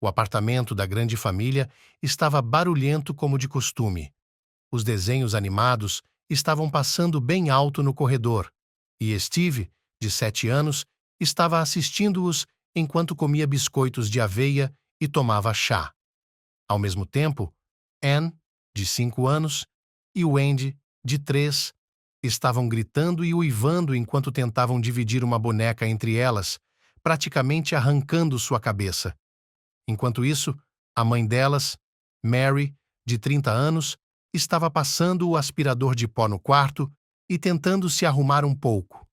O apartamento da grande família estava barulhento como de costume. Os desenhos animados estavam passando bem alto no corredor, e Steve, de 7 anos, estava assistindo-os enquanto comia biscoitos de aveia e tomava chá. Ao mesmo tempo, Anne, de 5 anos, e Wendy, de 3, estavam gritando e uivando enquanto tentavam dividir uma boneca entre elas, praticamente arrancando sua cabeça. Enquanto isso, a mãe delas, Mary, de 30 anos, estava passando o aspirador de pó no quarto e tentando se arrumar um pouco.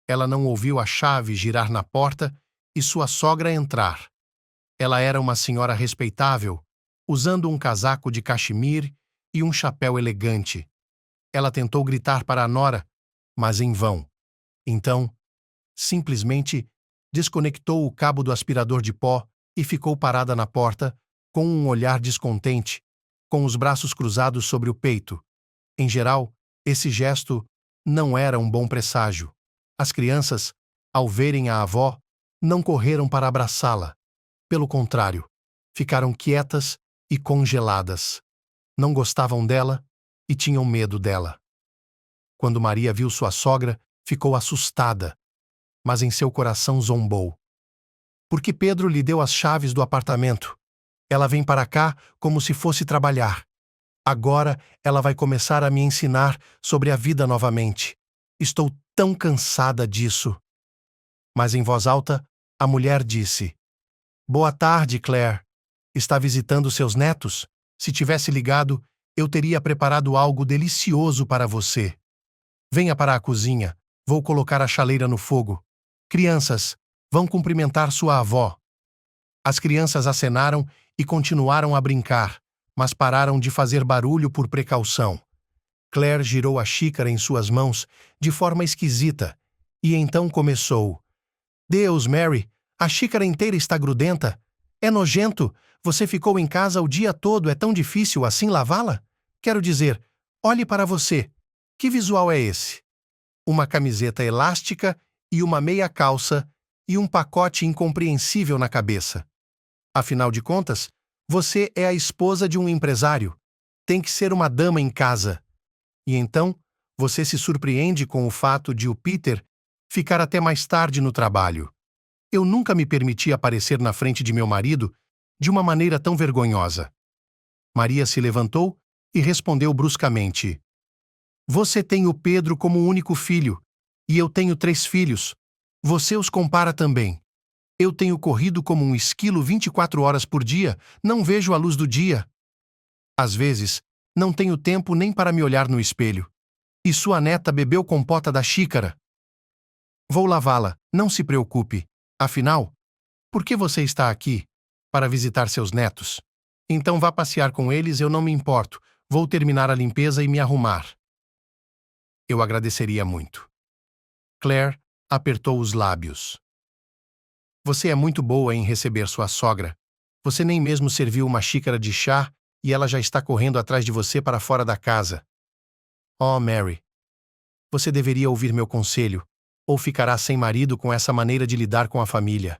Ela não ouviu a chave girar na porta e sua sogra entrar. Ela era uma senhora respeitável, usando um casaco de cachemir e um chapéu elegante. Ela tentou gritar para a nora, mas em vão. Então, simplesmente desconectou o cabo do aspirador de pó e ficou parada na porta, com um olhar descontente, com os braços cruzados sobre o peito. Em geral, esse gesto não era um bom presságio. As crianças, ao verem a avó, não correram para abraçá-la. Pelo contrário, ficaram quietas e congeladas. Não gostavam dela e tinham medo dela. Quando Maria viu sua sogra, ficou assustada, mas em seu coração zombou. Por que Pedro lhe deu as chaves do apartamento? Ela vem para cá como se fosse trabalhar. Agora ela vai começar a me ensinar sobre a vida novamente. Estou tão cansada disso. Mas em voz alta, a mulher disse: Boa tarde, Claire. Está visitando seus netos? Se tivesse ligado, eu teria preparado algo delicioso para você. Venha para a cozinha. Vou colocar a chaleira no fogo. Crianças, vão cumprimentar sua avó. As crianças acenaram e continuaram a brincar, mas pararam de fazer barulho por precaução. Claire girou a xícara em suas mãos de forma esquisita e então começou: Deus, Mary, a xícara inteira está grudenta. É nojento. Você ficou em casa o dia todo, é tão difícil assim lavá-la? Quero dizer, olhe para você. Que visual é esse? Uma camiseta elástica e uma meia calça e um pacote incompreensível na cabeça. Afinal de contas, você é a esposa de um empresário. Tem que ser uma dama em casa. E então, você se surpreende com o fato de o Peter ficar até mais tarde no trabalho. Eu nunca me permiti aparecer na frente de meu marido de uma maneira tão vergonhosa. Maria se levantou e respondeu bruscamente: Você tem o Pedro como único filho, e eu tenho 3 filhos. Você os compara também. Eu tenho corrido como um esquilo 24 horas por dia, não vejo a luz do dia. Às vezes, não tenho tempo nem para me olhar no espelho. E sua neta bebeu compota da xícara. Vou lavá-la, não se preocupe. Afinal, por que você está aqui? Para visitar seus netos. Então vá passear com eles, eu não me importo. Vou terminar a limpeza e me arrumar. Eu agradeceria muito. Claire apertou os lábios. Você é muito boa em receber sua sogra. Você nem mesmo serviu uma xícara de chá e ela já está correndo atrás de você para fora da casa. Oh, Mary, você deveria ouvir meu conselho, ou ficará sem marido com essa maneira de lidar com a família.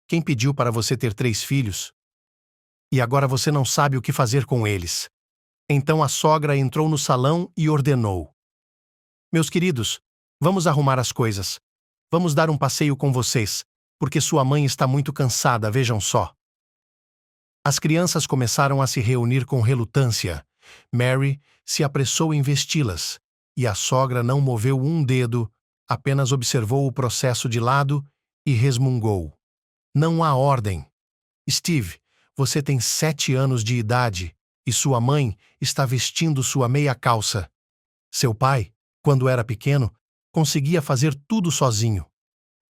Quem pediu para você ter 3 filhos? E agora você não sabe o que fazer com eles. Então a sogra entrou no salão e ordenou: Meus queridos, vamos arrumar as coisas. Vamos dar um passeio com vocês, porque sua mãe está muito cansada, vejam só. As crianças começaram a se reunir com relutância. Mary se apressou em vesti-las, e a sogra não moveu um dedo, apenas observou o processo de lado e resmungou: Não há ordem. Steve, você tem 7 anos de idade, e sua mãe está vestindo sua meia calça. Seu pai, quando era pequeno, conseguia fazer tudo sozinho.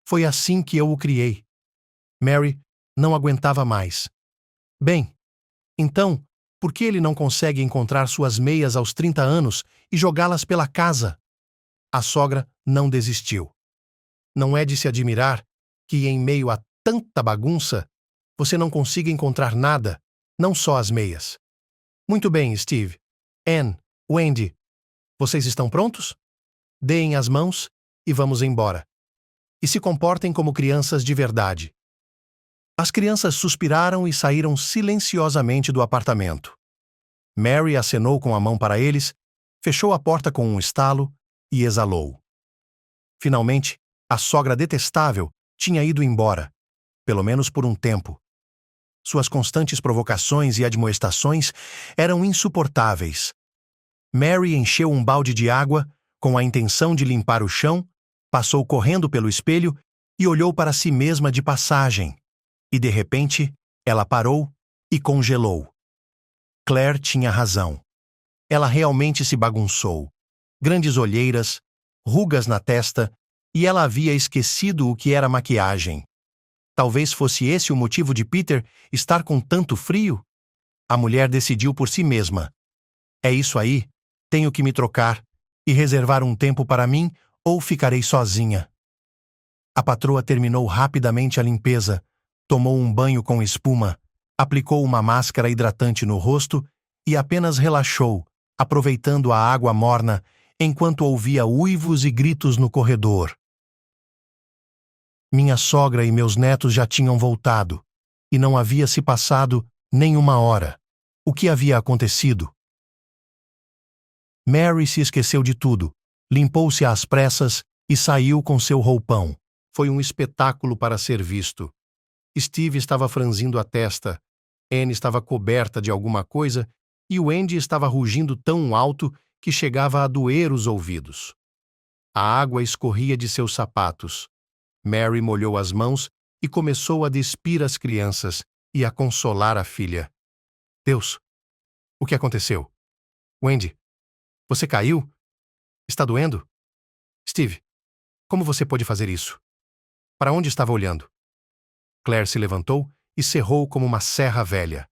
Foi assim que eu o criei. Mary não aguentava mais. Bem, então, por que ele não consegue encontrar suas meias aos 30 anos e jogá-las pela casa? A sogra não desistiu. Não é de se admirar que, em meio a tanta bagunça, você não consiga encontrar nada, não só as meias. Muito bem, Steve. Anne, Wendy, vocês estão prontos? Deem as mãos e vamos embora. E se comportem como crianças de verdade. As crianças suspiraram e saíram silenciosamente do apartamento. Mary acenou com a mão para eles, fechou a porta com um estalo e exalou. Finalmente, a sogra detestável tinha ido embora, pelo menos por um tempo. Suas constantes provocações e admoestações eram insuportáveis. Mary encheu um balde de água, com a intenção de limpar o chão, passou correndo pelo espelho e olhou para si mesma de passagem. E, de repente, ela parou e congelou. Claire tinha razão. Ela realmente se bagunçou. Grandes olheiras, rugas na testa, e ela havia esquecido o que era maquiagem. Talvez fosse esse o motivo de Peter estar com tanto frio? A mulher decidiu por si mesma. É isso aí, tenho que me trocar e reservar um tempo para mim ou ficarei sozinha. A patroa terminou rapidamente a limpeza, tomou um banho com espuma, aplicou uma máscara hidratante no rosto e apenas relaxou, aproveitando a água morna enquanto ouvia uivos e gritos no corredor. Minha sogra e meus netos já tinham voltado, e não havia se passado nem uma hora. O que havia acontecido? Mary se esqueceu de tudo, limpou-se às pressas e saiu com seu roupão. Foi um espetáculo para ser visto. Steve estava franzindo a testa, Anne estava coberta de alguma coisa e o Andy estava rugindo tão alto que chegava a doer os ouvidos. A água escorria de seus sapatos. Mary molhou as mãos e começou a despir as crianças e a consolar a filha. Deus, o que aconteceu? Wendy, você caiu? Está doendo? Steve, como você pôde fazer isso? Para onde estava olhando? Claire se levantou e cerrou como uma serra velha.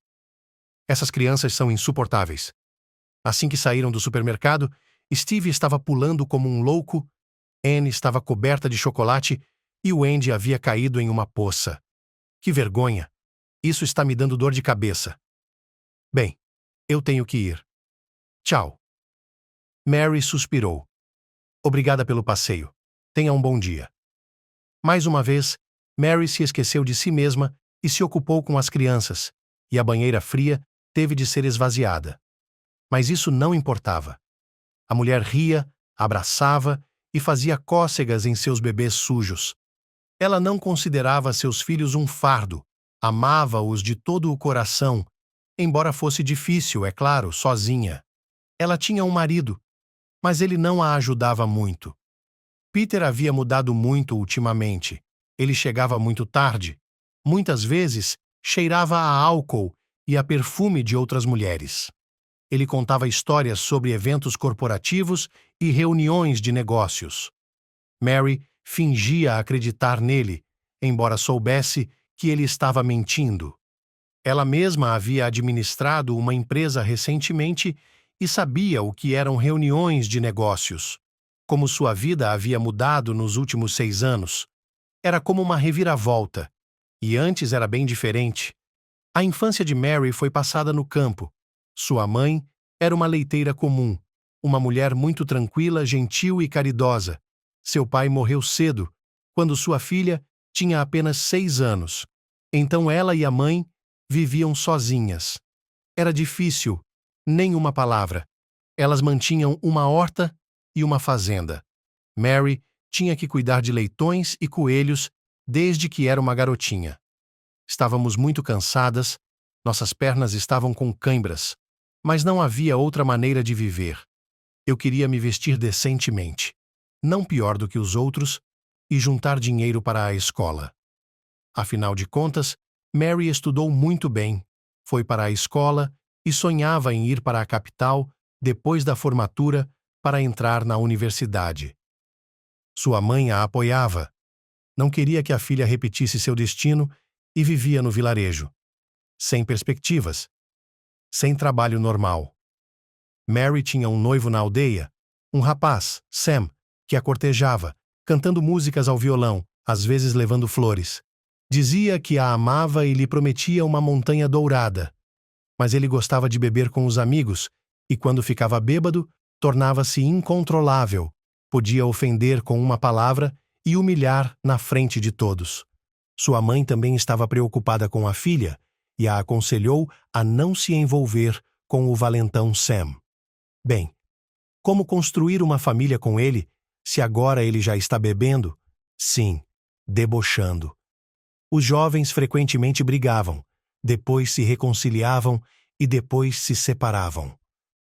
Essas crianças são insuportáveis. Assim que saíram do supermercado, Steve estava pulando como um louco, Anne estava coberta de chocolate e o Andy havia caído em uma poça. Que vergonha! Isso está me dando dor de cabeça. Bem, eu tenho que ir. Tchau. Mary suspirou. Obrigada pelo passeio. Tenha um bom dia. Mais uma vez, Mary se esqueceu de si mesma e se ocupou com as crianças, e a banheira fria teve de ser esvaziada. Mas isso não importava. A mulher ria, abraçava e fazia cócegas em seus bebês sujos. Ela não considerava seus filhos um fardo, amava-os de todo o coração, embora fosse difícil, é claro, sozinha. Ela tinha um marido, mas ele não a ajudava muito. Peter havia mudado muito ultimamente. Ele chegava muito tarde. Muitas vezes, cheirava a álcool e a perfume de outras mulheres. Ele contava histórias sobre eventos corporativos e reuniões de negócios. Mary fingia acreditar nele, embora soubesse que ele estava mentindo. Ela mesma havia administrado uma empresa recentemente e sabia o que eram reuniões de negócios. Como sua vida havia mudado nos últimos 6 anos. Era como uma reviravolta. E antes era bem diferente. A infância de Mary foi passada no campo. Sua mãe era uma leiteira comum, uma mulher muito tranquila, gentil e caridosa. Seu pai morreu cedo, quando sua filha tinha apenas 6 anos. Então ela e a mãe viviam sozinhas. Era difícil, nem uma palavra. Elas mantinham uma horta e uma fazenda. Mary tinha que cuidar de leitões e coelhos desde que era uma garotinha. Estávamos muito cansadas, nossas pernas estavam com cãibras, mas não havia outra maneira de viver. Eu queria me vestir decentemente, não pior do que os outros, e juntar dinheiro para a escola. Afinal de contas, Mary estudou muito bem, foi para a escola e sonhava em ir para a capital depois da formatura para entrar na universidade. Sua mãe a apoiava. Não queria que a filha repetisse seu destino e vivia no vilarejo, sem perspectivas, sem trabalho normal. Mary tinha um noivo na aldeia, um rapaz, Sam, que a cortejava, cantando músicas ao violão, às vezes levando flores. Dizia que a amava e lhe prometia uma montanha dourada. Mas ele gostava de beber com os amigos e, quando ficava bêbado, tornava-se incontrolável. Podia ofender com uma palavra e humilhar na frente de todos. Sua mãe também estava preocupada com a filha e a aconselhou a não se envolver com o valentão Sam. Bem, como construir uma família com ele, se agora ele já está bebendo? Sim, debochando. Os jovens frequentemente brigavam, depois se reconciliavam e depois se separavam.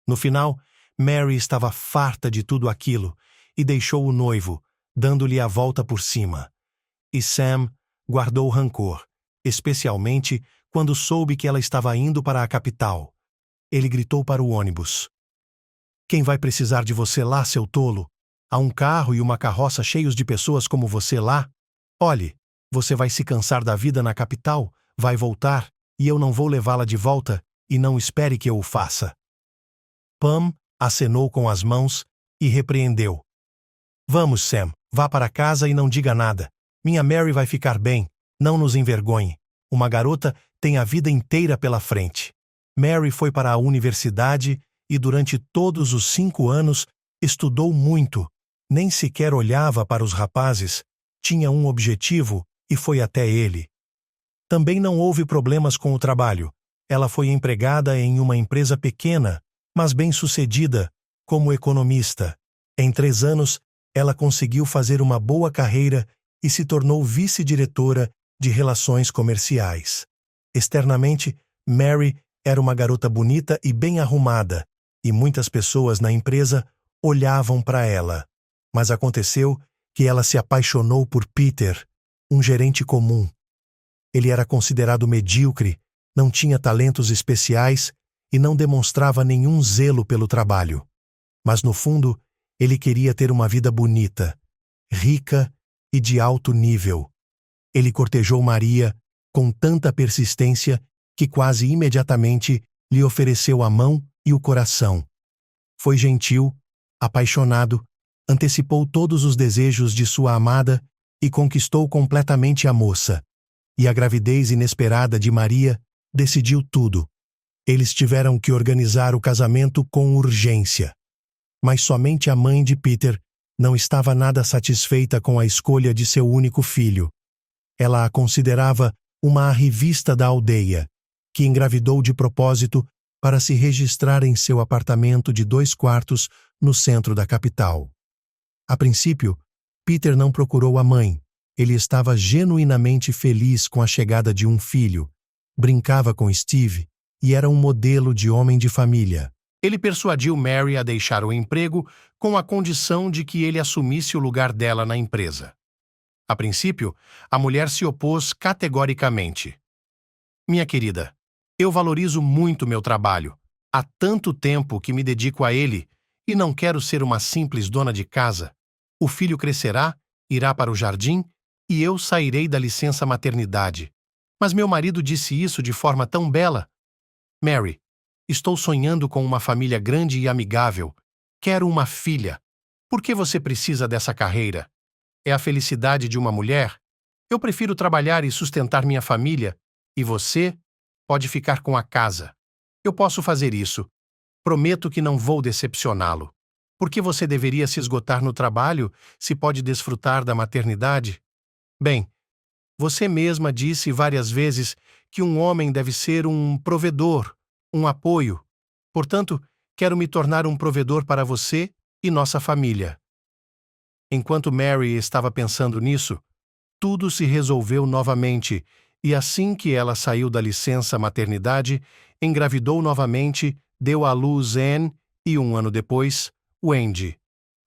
No final, Mary estava farta de tudo aquilo e deixou o noivo, dando-lhe a volta por cima. E Sam guardou rancor, especialmente quando soube que ela estava indo para a capital. Ele gritou para o ônibus: "Quem vai precisar de você lá, seu tolo? Há um carro e uma carroça cheios de pessoas como você lá? Olhe, você vai se cansar da vida na capital, vai voltar, e eu não vou levá-la de volta, e não espere que eu o faça." Pam acenou com as mãos e repreendeu: "Vamos, Sam, vá para casa e não diga nada. Minha Mary vai ficar bem, não nos envergonhe. Uma garota tem a vida inteira pela frente." Mary foi para a universidade e durante todos os 5 anos estudou muito. Nem sequer olhava para os rapazes, tinha um objetivo e foi até ele. Também não houve problemas com o trabalho. Ela foi empregada em uma empresa pequena, mas bem-sucedida, como economista. Em 3 anos, ela conseguiu fazer uma boa carreira e se tornou vice-diretora de relações comerciais. Externamente, Mary era uma garota bonita e bem arrumada, e muitas pessoas na empresa olhavam para ela. Mas aconteceu que ela se apaixonou por Peter, um gerente comum. Ele era considerado medíocre, não tinha talentos especiais e não demonstrava nenhum zelo pelo trabalho. Mas no fundo, ele queria ter uma vida bonita, rica e de alto nível. Ele cortejou Maria com tanta persistência que quase imediatamente lhe ofereceu a mão e o coração. Foi gentil, apaixonado, antecipou todos os desejos de sua amada e conquistou completamente a moça. E a gravidez inesperada de Maria decidiu tudo. Eles tiveram que organizar o casamento com urgência. Mas somente a mãe de Peter não estava nada satisfeita com a escolha de seu único filho. Ela a considerava uma arrivista da aldeia, que engravidou de propósito para se registrar em seu apartamento de 2 quartos no centro da capital. A princípio, Peter não procurou a mãe. Ele estava genuinamente feliz com a chegada de um filho, brincava com Steve e era um modelo de homem de família. Ele persuadiu Mary a deixar o emprego com a condição de que ele assumisse o lugar dela na empresa. A princípio, a mulher se opôs categoricamente. "Minha querida, eu valorizo muito meu trabalho. Há tanto tempo que me dedico a ele e não quero ser uma simples dona de casa. O filho crescerá, irá para o jardim e eu sairei da licença maternidade. Mas meu marido disse isso de forma tão bela. Mary, estou sonhando com uma família grande e amigável. Quero uma filha. Por que você precisa dessa carreira? É a felicidade de uma mulher? Eu prefiro trabalhar e sustentar minha família, e você pode ficar com a casa. Eu posso fazer isso. Prometo que não vou decepcioná-lo. Por que você deveria se esgotar no trabalho se pode desfrutar da maternidade? Bem, você mesma disse várias vezes que um homem deve ser um provedor, um apoio. Portanto, quero me tornar um provedor para você e nossa família." Enquanto Mary estava pensando nisso, tudo se resolveu novamente, e assim que ela saiu da licença maternidade, engravidou novamente, deu à luz Anne e 1 ano depois, Wendy.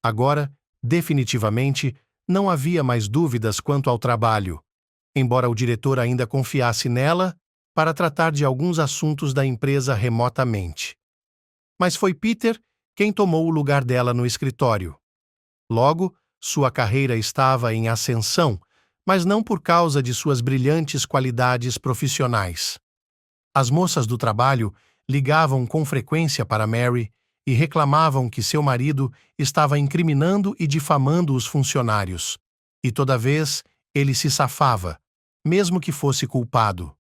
Agora, definitivamente, não havia mais dúvidas quanto ao trabalho, embora o diretor ainda confiasse nela para tratar de alguns assuntos da empresa remotamente. Mas foi Peter quem tomou o lugar dela no escritório. Logo, sua carreira estava em ascensão, mas não por causa de suas brilhantes qualidades profissionais. As moças do trabalho ligavam com frequência para Mary e reclamavam que seu marido estava incriminando e difamando os funcionários. E toda vez ele se safava, mesmo que fosse culpado.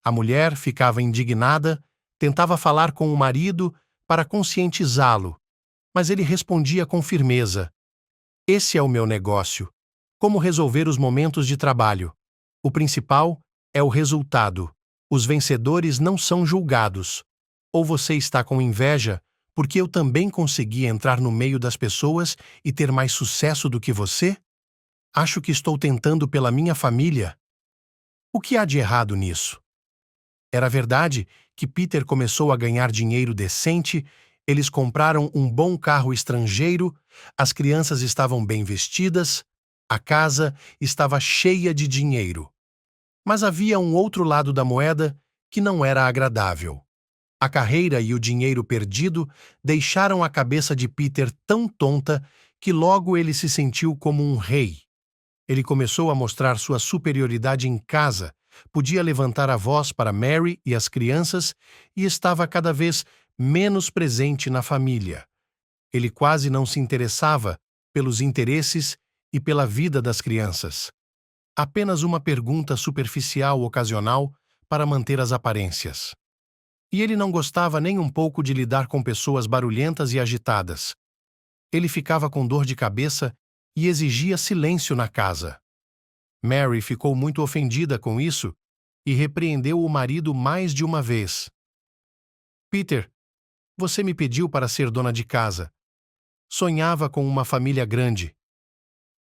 A mulher ficava indignada, tentava falar com o marido para conscientizá-lo, mas ele respondia com firmeza: "Esse é o meu negócio. Como resolver os momentos de trabalho? O principal é o resultado. Os vencedores não são julgados. Ou você está com inveja porque eu também consegui entrar no meio das pessoas e ter mais sucesso do que você? Acho que estou tentando pela minha família. O que há de errado nisso? Era verdade que Peter começou a ganhar dinheiro decente, eles compraram um bom carro estrangeiro, as crianças estavam bem vestidas, a casa estava cheia de dinheiro. Mas havia um outro lado da moeda que não era agradável. A carreira e o dinheiro perdido deixaram a cabeça de Peter tão tonta que logo ele se sentiu como um rei. Ele começou a mostrar sua superioridade em casa, podia levantar a voz para Mary e as crianças e estava cada vez menos presente na família. Ele quase não se interessava pelos interesses e pela vida das crianças. Apenas uma pergunta superficial ocasional para manter as aparências. E ele não gostava nem um pouco de lidar com pessoas barulhentas e agitadas. Ele ficava com dor de cabeça e exigia silêncio na casa. Mary ficou muito ofendida com isso e repreendeu o marido mais de uma vez. Peter, você me pediu para ser dona de casa. Sonhava com uma família grande.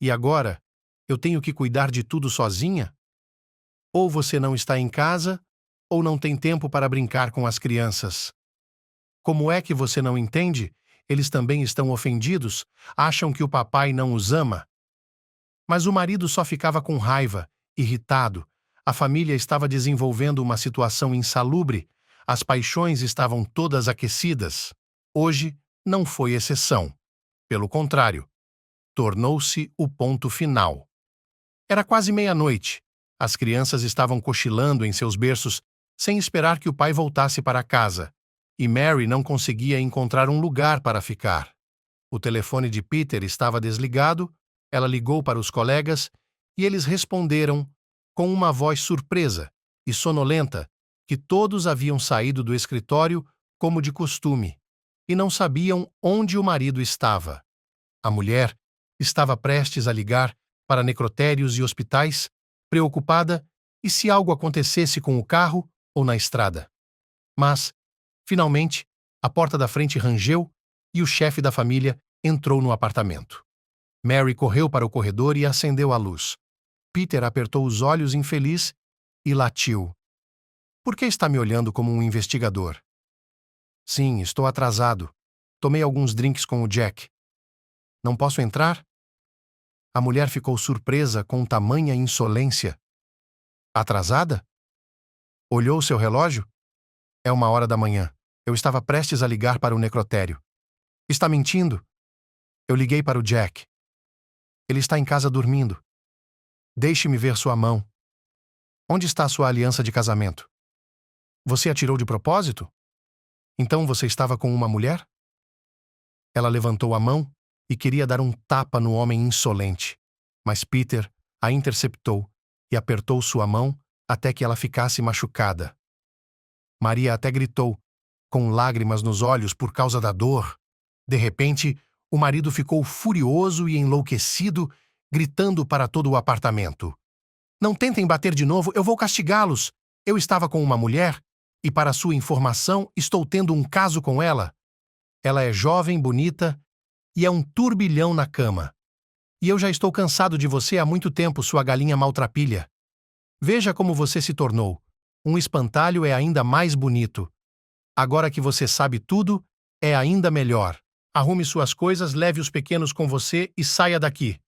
E agora, eu tenho que cuidar de tudo sozinha? Ou você não está em casa, ou não tem tempo para brincar com as crianças. Como é que você não entende? Eles também estão ofendidos, acham que o papai não os ama. Mas o marido só ficava com raiva, irritado. A família estava desenvolvendo uma situação insalubre, as paixões estavam todas aquecidas. Hoje não foi exceção. Pelo contrário, tornou-se o ponto final. Era quase meia-noite. As crianças estavam cochilando em seus berços sem esperar que o pai voltasse para casa, e Mary não conseguia encontrar um lugar para ficar. O telefone de Peter estava desligado, ela ligou para os colegas e eles responderam com uma voz surpresa e sonolenta que todos haviam saído do escritório como de costume e não sabiam onde o marido estava. A mulher estava prestes a ligar para necrotérios e hospitais, preocupada e se algo acontecesse com o carro ou na estrada. Mas, finalmente, a porta da frente rangeu e o chefe da família entrou no apartamento. Mary correu para o corredor e acendeu a luz. Peter apertou os olhos infeliz e latiu. Por que está me olhando como um investigador? Sim, estou atrasado. Tomei alguns drinks com o Jack. Não posso entrar? A mulher ficou surpresa com tamanha insolência. Atrasada? Olhou seu relógio? É 1h da manhã. Eu estava prestes a ligar para o necrotério. Está mentindo? Eu liguei para o Jack. Ele está em casa dormindo. Deixe-me ver sua mão. Onde está a sua aliança de casamento? Você atirou de propósito? Então você estava com uma mulher? Ela levantou a mão e queria dar um tapa no homem insolente, mas Peter a interceptou e apertou sua mão até que ela ficasse machucada. Maria até gritou, com lágrimas nos olhos por causa da dor. De repente, o marido ficou furioso e enlouquecido, gritando para todo o apartamento. Não tentem bater de novo, eu vou castigá-los. Eu estava com uma mulher e, para sua informação, estou tendo um caso com ela. Ela é jovem, bonita e é um turbilhão na cama. E eu já estou cansado de você há muito tempo, sua galinha maltrapilha. Veja como você se tornou. Um espantalho é ainda mais bonito. Agora que você sabe tudo, é ainda melhor. Arrume suas coisas, leve os pequenos com você e saia daqui.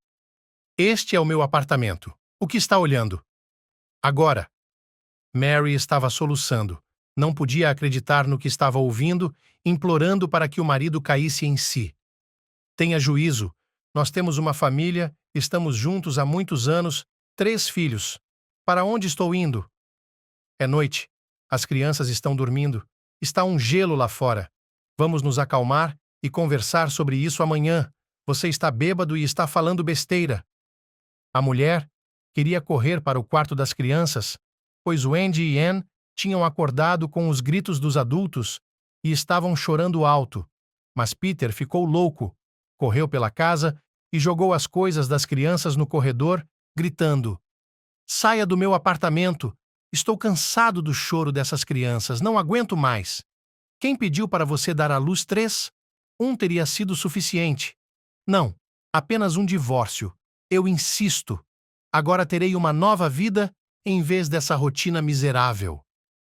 Este é o meu apartamento. O que está olhando? Agora. Mary estava soluçando. Não podia acreditar no que estava ouvindo, implorando para que o marido caísse em si. Tenha juízo. Nós temos uma família, estamos juntos há muitos anos, 3 filhos. Para onde estou indo? É noite. As crianças estão dormindo. Está um gelo lá fora. Vamos nos acalmar e conversar sobre isso amanhã. Você está bêbado e está falando besteira. A mulher queria correr para o quarto das crianças, pois Wendy e Anne tinham acordado com os gritos dos adultos e estavam chorando alto. Mas Peter ficou louco, correu pela casa e jogou as coisas das crianças no corredor, gritando: Saia do meu apartamento. Estou cansado do choro dessas crianças. Não aguento mais. Quem pediu para você dar à luz 3? Um teria sido suficiente. Não, apenas um divórcio. Eu insisto. Agora terei uma nova vida em vez dessa rotina miserável.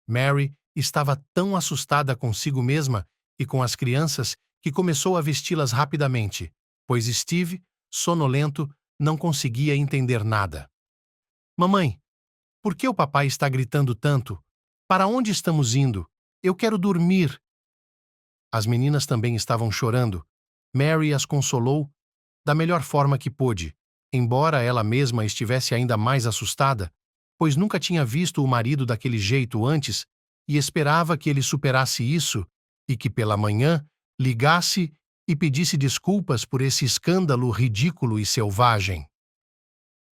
Mary estava tão assustada consigo mesma e com as crianças que começou a vesti-las rapidamente, pois Steve, sonolento, não conseguia entender nada. Mamãe, por que o papai está gritando tanto? Para onde estamos indo? Eu quero dormir. As meninas também estavam chorando. Mary as consolou da melhor forma que pôde, embora ela mesma estivesse ainda mais assustada, pois nunca tinha visto o marido daquele jeito antes e esperava que ele superasse isso e que pela manhã ligasse e pedisse desculpas por esse escândalo ridículo e selvagem.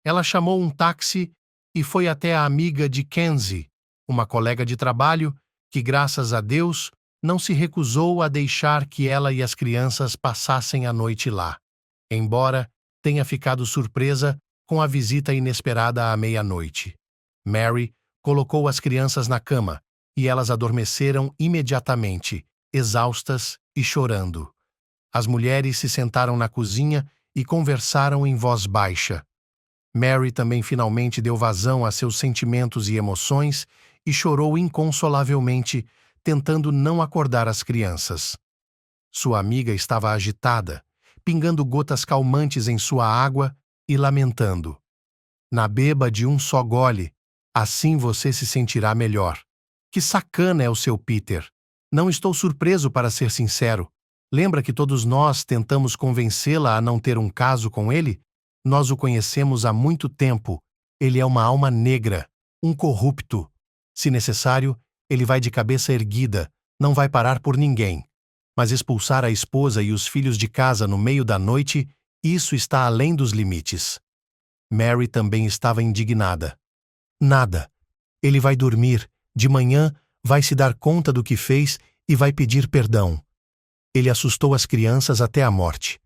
Ela chamou um táxi e foi até a amiga de Kenzie, uma colega de trabalho que, graças a Deus, não se recusou a deixar que ela e as crianças passassem a noite lá, embora tenha ficado surpresa com a visita inesperada à meia-noite. Mary colocou as crianças na cama e elas adormeceram imediatamente, exaustas e chorando. As mulheres se sentaram na cozinha e conversaram em voz baixa. Mary também finalmente deu vazão a seus sentimentos e emoções e chorou inconsolavelmente, tentando não acordar as crianças. Sua amiga estava agitada, pingando gotas calmantes em sua água e lamentando. Na beba de um só gole, assim você se sentirá melhor. Que sacana é o seu Peter. Não estou surpreso, para ser sincero. Lembra que todos nós tentamos convencê-la a não ter um caso com ele? Nós o conhecemos há muito tempo. Ele é uma alma negra, um corrupto. Se necessário, ele vai de cabeça erguida, não vai parar por ninguém. Mas expulsar a esposa e os filhos de casa no meio da noite, isso está além dos limites. Mary também estava indignada. Nada. Ele vai dormir, de manhã vai se dar conta do que fez e vai pedir perdão. Ele assustou as crianças até a morte.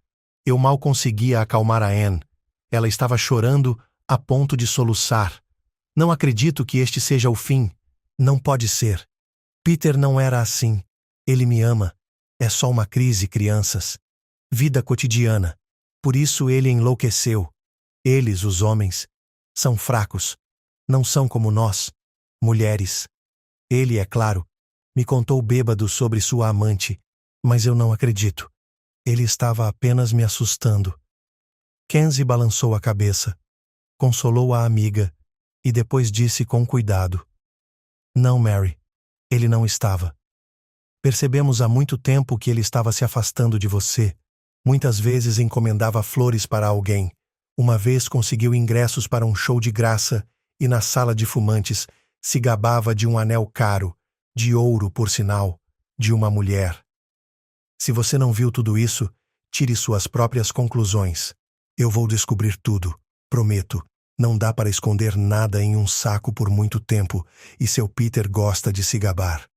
Eu mal conseguia acalmar a Anne. Ela estava chorando a ponto de soluçar. Não acredito que este seja o fim. Não pode ser. Peter não era assim. Ele me ama. É só uma crise, crianças. Vida cotidiana. Por isso ele enlouqueceu. Eles, os homens, são fracos. Não são como nós, mulheres. Ele, é claro, me contou bêbado sobre sua amante, mas eu não acredito. Ele estava apenas me assustando. Kenzie balançou a cabeça, consolou a amiga e depois disse com cuidado: Não, Mary, ele não estava. Percebemos há muito tempo que ele estava se afastando de você. Muitas vezes encomendava flores para alguém. Uma vez conseguiu ingressos para um show de graça e na sala de fumantes se gabava de um anel caro, de ouro, por sinal, de uma mulher. Se você não viu tudo isso, tire suas próprias conclusões. Eu vou descobrir tudo, prometo. Não dá para esconder nada em um saco por muito tempo, e seu Peter gosta de se gabar.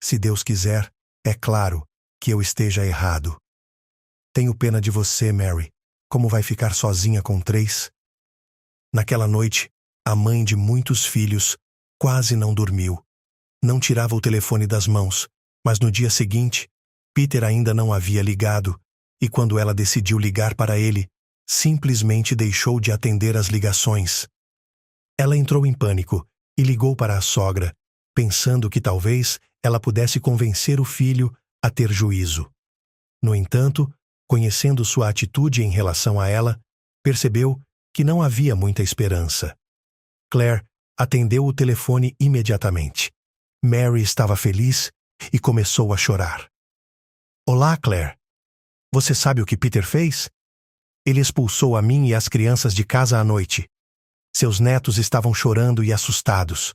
Se Deus quiser, é claro que eu esteja errado. Tenho pena de você, Mary. Como vai ficar sozinha com 3? Naquela noite, a mãe de muitos filhos quase não dormiu. Não tirava o telefone das mãos, mas no dia seguinte, Peter ainda não havia ligado, e quando ela decidiu ligar para ele, simplesmente deixou de atender as ligações. Ela entrou em pânico e ligou para a sogra, pensando que talvez ela pudesse convencer o filho a ter juízo. No entanto, conhecendo sua atitude em relação a ela, percebeu que não havia muita esperança. Claire atendeu o telefone imediatamente. Mary estava feliz e começou a chorar. Olá, Claire. Você sabe o que Peter fez? Ele expulsou a mim e as crianças de casa à noite. Seus netos estavam chorando e assustados.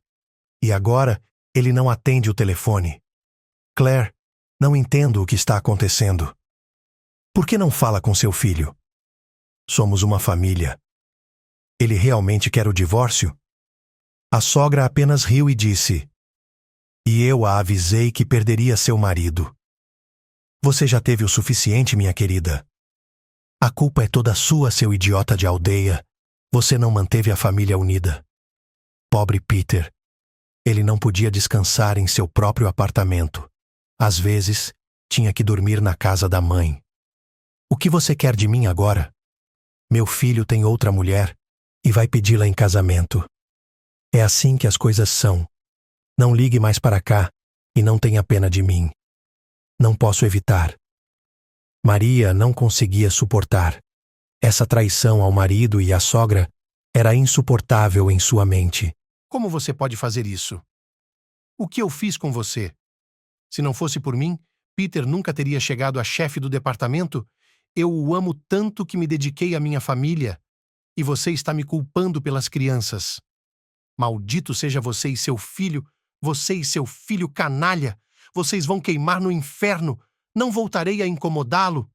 E agora, ele não atende o telefone. Claire, não entendo o que está acontecendo. Por que não fala com seu filho? Somos uma família. Ele realmente quer o divórcio? A sogra apenas riu e disse: E eu a avisei que perderia seu marido. Você já teve o suficiente, minha querida. A culpa é toda sua, seu idiota de aldeia. Você não manteve a família unida. Pobre Peter. Ele não podia descansar em seu próprio apartamento. Às vezes, tinha que dormir na casa da mãe. O que você quer de mim agora? Meu filho tem outra mulher e vai pedi-la em casamento. É assim que as coisas são. Não ligue mais para cá e não tenha pena de mim. Não posso evitar. Maria não conseguia suportar. Essa traição ao marido e à sogra era insuportável em sua mente. Como você pode fazer isso? O que eu fiz com você? Se não fosse por mim, Peter nunca teria chegado a chefe do departamento. Eu o amo tanto que me dediquei à minha família. E você está me culpando pelas crianças. Maldito seja você e seu filho canalha. Vocês vão queimar no inferno. Não voltarei a incomodá-lo.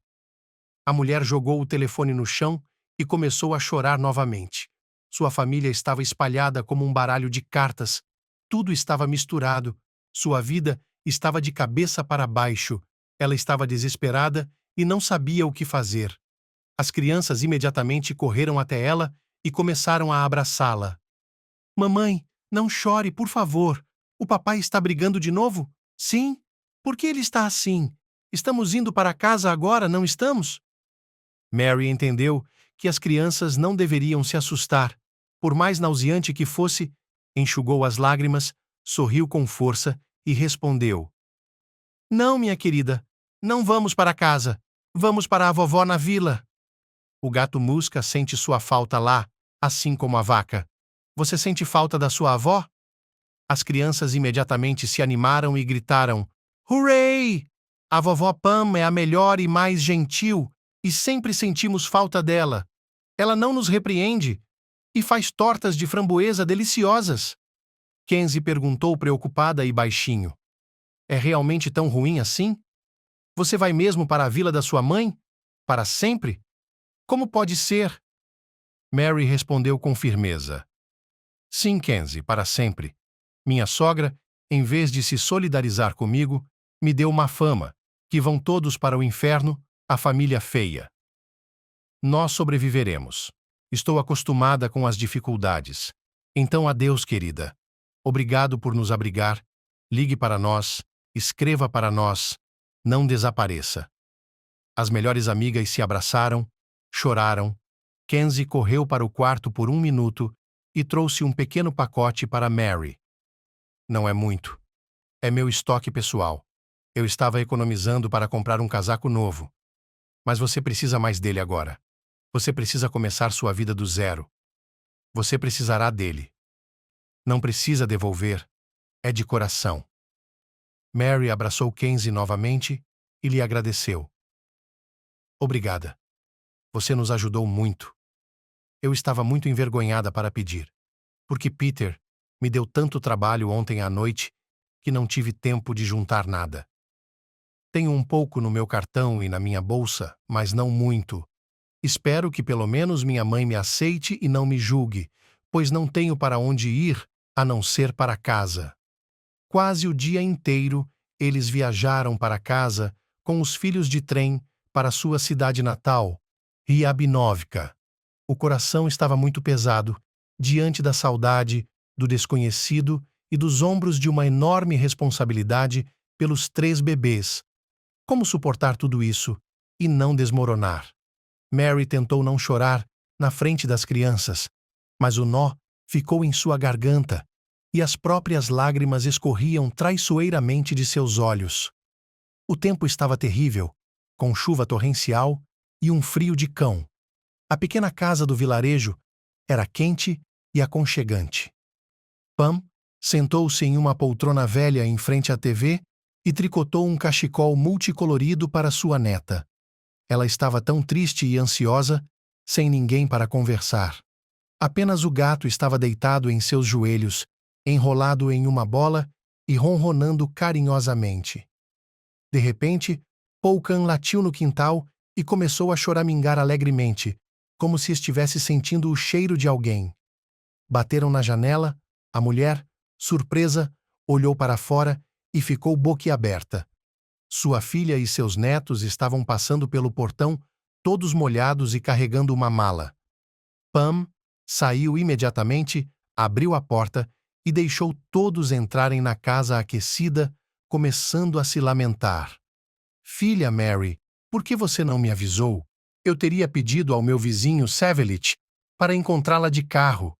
A mulher jogou o telefone no chão e começou a chorar novamente. Sua família estava espalhada como um baralho de cartas. Tudo estava misturado. Sua vida estava de cabeça para baixo. Ela estava desesperada e não sabia o que fazer. As crianças imediatamente correram até ela e começaram a abraçá-la. Mamãe, não chore, por favor. O papai está brigando de novo? Sim? Por que ele está assim? Estamos indo para casa agora, não estamos? Mary entendeu que as crianças não deveriam se assustar. Por mais nauseante que fosse, enxugou as lágrimas, sorriu com força e respondeu: Não, minha querida, não vamos para casa. Vamos para a vovó na vila. O gato Musca sente sua falta lá, assim como a vaca. Você sente falta da sua avó? As crianças imediatamente se animaram e gritaram: Hooray! A vovó Pam é a melhor e mais gentil, e sempre sentimos falta dela. Ela não nos repreende e faz tortas de framboesa deliciosas. Kenzie perguntou preocupada e baixinho. É realmente tão ruim assim? Você vai mesmo para a vila da sua mãe? Para sempre? Como pode ser? Mary respondeu com firmeza. Sim, Kenzie, para sempre. Minha sogra, em vez de se solidarizar comigo, me deu uma fama, que vão todos para o inferno, a família feia. Nós sobreviveremos. Estou acostumada com as dificuldades. Então adeus, querida. Obrigado por nos abrigar. Ligue para nós, escreva para nós, não desapareça. As melhores amigas se abraçaram, choraram. Kenzie correu para o quarto por 1 minuto e trouxe um pequeno pacote para Mary. Não é muito. É meu estoque pessoal. Eu estava economizando para comprar um casaco novo. Mas você precisa mais dele agora. Você precisa começar sua vida do zero. Você precisará dele. Não precisa devolver. É de coração. Mary abraçou Kenzie novamente e lhe agradeceu. Obrigada. Você nos ajudou muito. Eu estava muito envergonhada para pedir, porque Peter me deu tanto trabalho ontem à noite que não tive tempo de juntar nada. Tenho um pouco no meu cartão e na minha bolsa, mas não muito. Espero que pelo menos minha mãe me aceite e não me julgue, pois não tenho para onde ir a não ser para casa. Quase o dia inteiro, eles viajaram para casa com os filhos de trem para sua cidade natal, Ryabinovka. O coração estava muito pesado, diante da saudade, do desconhecido e dos ombros de uma enorme responsabilidade pelos 3 bebês. Como suportar tudo isso e não desmoronar? Mary tentou não chorar na frente das crianças, mas o nó ficou em sua garganta e as próprias lágrimas escorriam traiçoeiramente de seus olhos. O tempo estava terrível, com chuva torrencial e um frio de cão. A pequena casa do vilarejo era quente e aconchegante. Pam sentou-se em uma poltrona velha em frente à TV e tricotou um cachecol multicolorido para sua neta. Ela estava tão triste e ansiosa, sem ninguém para conversar. Apenas o gato estava deitado em seus joelhos, enrolado em uma bola e ronronando carinhosamente. De repente, Poucan latiu no quintal e começou a choramingar alegremente, como se estivesse sentindo o cheiro de alguém. Bateram na janela, a mulher, surpresa, olhou para fora e ficou boquiaberta. Sua filha e seus netos estavam passando pelo portão, todos molhados e carregando uma mala. Pam saiu imediatamente, Abriu a porta e deixou todos entrarem na casa aquecida, começando a se lamentar. Filha Mary, por que você não me avisou? Eu teria pedido ao meu vizinho Savelich para encontrá-la de carro.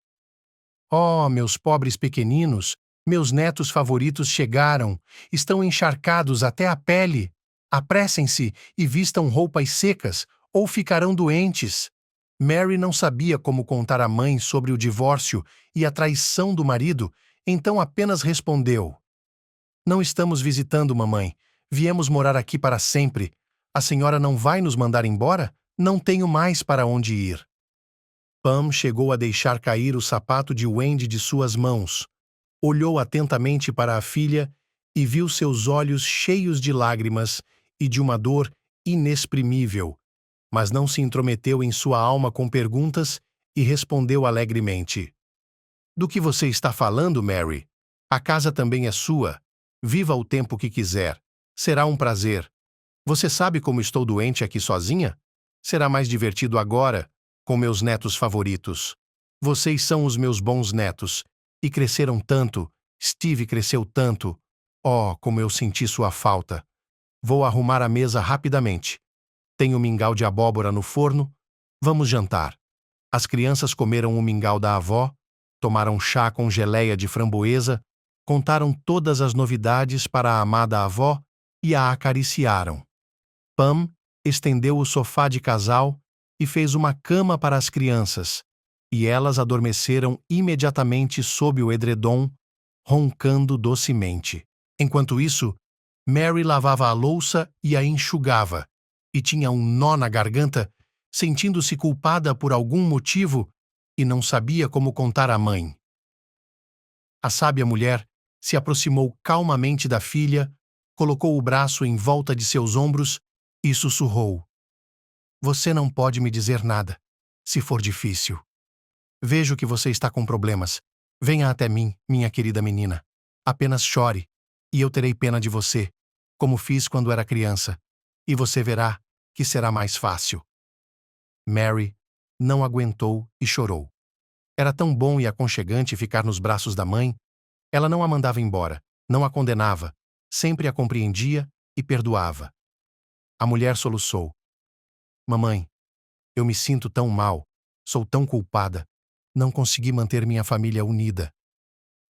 Oh, meus pobres pequeninos, meus netos favoritos chegaram, estão encharcados até a pele. Apressem-se e vistam roupas secas, ou ficarão doentes. Mary não sabia como contar à mãe sobre o divórcio e a traição do marido, então apenas respondeu: Não estamos visitando, mamãe. Viemos morar aqui para sempre. A senhora não vai nos mandar embora? Não tenho mais para onde ir. Pam chegou a deixar cair o sapato de Wendy de suas mãos. Olhou atentamente para a filha e viu seus olhos cheios de lágrimas e de uma dor inexprimível, mas não se intrometeu em sua alma com perguntas e respondeu alegremente: Do que você está falando, Mary? A casa também é sua. Viva o tempo que quiser. Será um prazer. Você sabe como estou doente aqui sozinha? Será mais divertido agora, com meus netos favoritos. Vocês são os meus bons netos, e cresceram tanto. Steve cresceu tanto. Oh, como eu senti sua falta. Vou arrumar a mesa rapidamente. Tenho mingau de abóbora no forno. Vamos jantar. As crianças comeram o mingau da avó, tomaram chá com geleia de framboesa, contaram todas as novidades para a amada avó e a acariciaram. Pam estendeu o sofá de casal e fez uma cama para as crianças, e elas adormeceram imediatamente sob o edredom, roncando docemente. Enquanto isso, Mary lavava a louça e a enxugava, e tinha um nó na garganta, sentindo-se culpada por algum motivo e não sabia como contar à mãe. A sábia mulher se aproximou calmamente da filha, colocou o braço em volta de seus ombros e sussurrou: Você não pode me dizer nada, se for difícil. Vejo que você está com problemas. Venha até mim, minha querida menina. Apenas chore, e eu terei pena de você, como fiz quando era criança, e você verá que será mais fácil. Mary não aguentou e chorou. Era tão bom e aconchegante ficar nos braços da mãe. Ela não a mandava embora, não a condenava, sempre a compreendia e perdoava. A mulher soluçou: Mamãe, eu me sinto tão mal, sou tão culpada, não consegui manter minha família unida.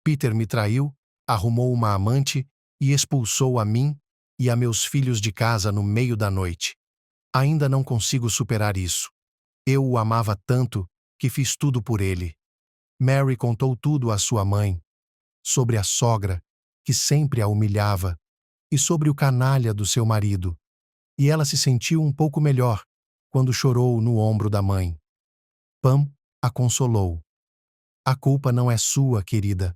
Peter me traiu, arrumou uma amante e expulsou a mim e a meus filhos de casa no meio da noite. Ainda não consigo superar isso. Eu o amava tanto que fiz tudo por ele. Mary contou tudo à sua mãe, sobre a sogra, que sempre a humilhava, e sobre o canalha do seu marido, e ela se sentiu um pouco melhor quando chorou no ombro da mãe. Pam a consolou. A culpa não é sua, querida.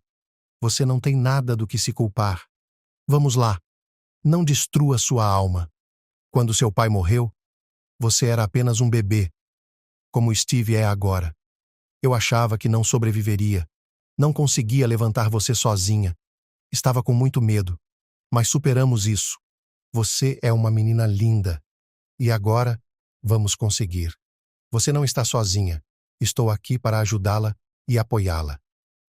Você não tem nada do que se culpar. Vamos lá. Não destrua sua alma. Quando seu pai morreu, você era apenas um bebê, como Steve é agora. Eu achava que não sobreviveria. Não conseguia levantar você sozinha. Estava com muito medo. Mas superamos isso. Você é uma menina linda. E agora, vamos conseguir. Você não está sozinha. Estou aqui para ajudá-la e apoiá-la.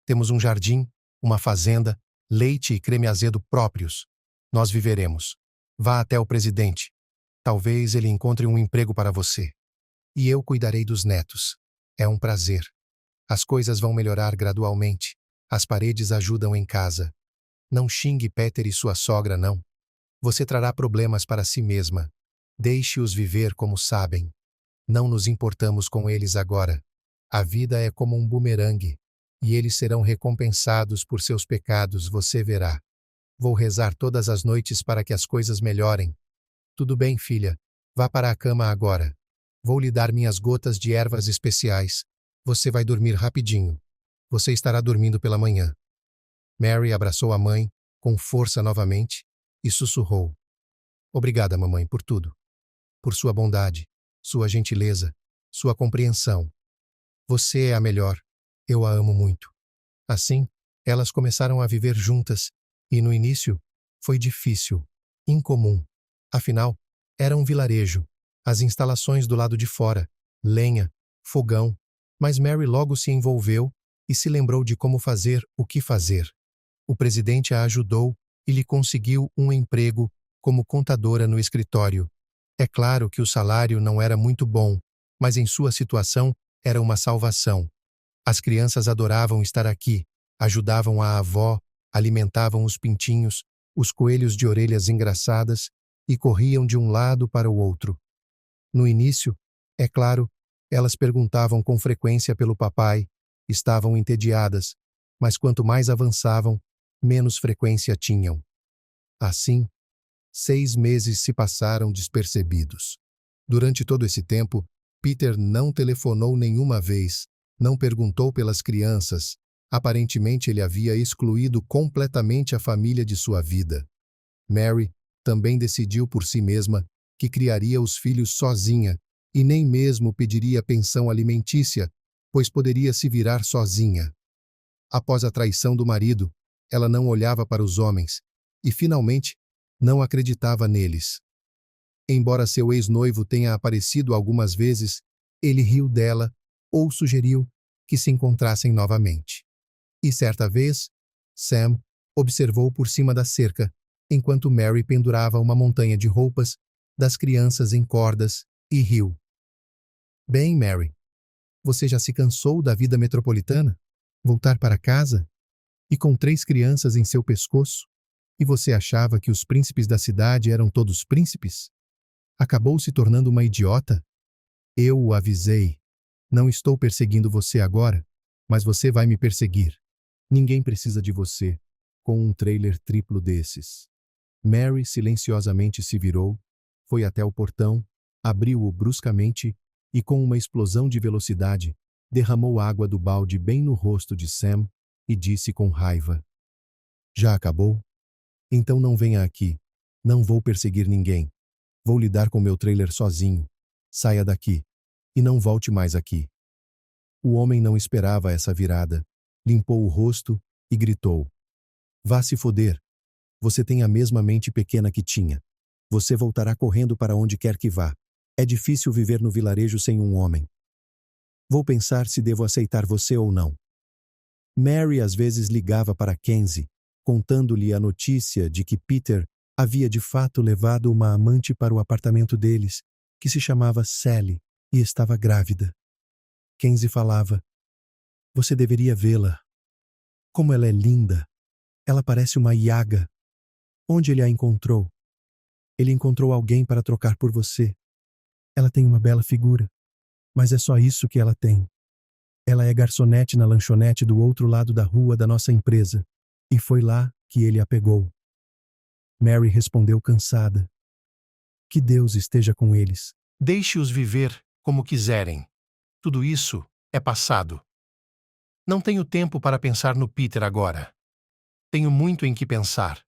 Temos um jardim, uma fazenda, leite e creme azedo próprios. Nós viveremos. Vá até o presidente. Talvez ele encontre um emprego para você. E eu cuidarei dos netos. É um prazer. As coisas vão melhorar gradualmente. As paredes ajudam em casa. Não xingue Peter e sua sogra, não. Você trará problemas para si mesma. Deixe-os viver como sabem. Não nos importamos com eles agora. A vida é como um bumerangue, e eles serão recompensados por seus pecados, você verá. Vou rezar todas as noites para que as coisas melhorem. Tudo bem, filha. Vá para a cama agora. Vou lhe dar minhas gotas de ervas especiais. Você vai dormir rapidinho. Você estará dormindo pela manhã. Mary abraçou a mãe, com força novamente, e sussurrou: Obrigada, mamãe, por tudo. Por sua bondade, sua gentileza, sua compreensão. Você é a melhor. Eu a amo muito. Assim, elas começaram a viver juntas, e no início, foi difícil, incomum. Afinal, era um vilarejo, as instalações do lado de fora, lenha, fogão, mas Mary logo se envolveu e se lembrou de como fazer o que fazer. O presidente a ajudou e lhe conseguiu um emprego como contadora no escritório. É claro que o salário não era muito bom, mas em sua situação era uma salvação. As crianças adoravam estar aqui, ajudavam a avó, alimentavam os pintinhos, os coelhos de orelhas engraçadas e corriam de um lado para o outro. No início, é claro, elas perguntavam com frequência pelo papai, estavam entediadas, mas quanto mais avançavam, menos frequência tinham. Assim, 6 meses se passaram despercebidos. Durante todo esse tempo, Peter não telefonou nenhuma vez, não perguntou pelas crianças. Aparentemente ele havia excluído completamente a família de sua vida. Mary também decidiu por si mesma que criaria os filhos sozinha e nem mesmo pediria pensão alimentícia, pois poderia se virar sozinha. Após a traição do marido, ela não olhava para os homens e, finalmente, não acreditava neles. Embora seu ex-noivo tenha aparecido algumas vezes, ele riu dela ou sugeriu que se encontrassem novamente. E certa vez, Sam observou por cima da cerca, enquanto Mary pendurava uma montanha de roupas das crianças em cordas e riu. Bem, Mary, você já se cansou da vida metropolitana? Voltar para casa? E com 3 crianças em seu pescoço? E você achava que os príncipes da cidade eram todos príncipes? Acabou se tornando uma idiota? Eu o avisei. Não estou perseguindo você agora, mas você vai me perseguir. Ninguém precisa de você, com um trailer triplo desses. Mary silenciosamente se virou, foi até o portão, abriu-o bruscamente e, com uma explosão de velocidade, derramou água do balde bem no rosto de Sam e disse com raiva: Já acabou? Então não venha aqui. Não vou perseguir ninguém. Vou lidar com meu trailer sozinho. Saia daqui. E não volte mais aqui. O homem não esperava essa virada. Limpou o rosto e gritou: Vá se foder. Você tem a mesma mente pequena que tinha. Você voltará correndo para onde quer que vá. É difícil viver no vilarejo sem um homem. Vou pensar se devo aceitar você ou não. Mary às vezes ligava para Kenzie, contando-lhe a notícia de que Peter havia de fato levado uma amante para o apartamento deles, que se chamava Sally, e estava grávida. Kenzie falava: Você deveria vê-la. Como ela é linda. Ela parece uma iaga. Onde ele a encontrou? Ele encontrou alguém para trocar por você. Ela tem uma bela figura, mas é só isso que ela tem. Ela é garçonete na lanchonete do outro lado da rua da nossa empresa, e foi lá que ele a pegou. Mary respondeu cansada: Que Deus esteja com eles. Deixe-os viver como quiserem. Tudo isso é passado. Não tenho tempo para pensar no Peter agora. Tenho muito em que pensar.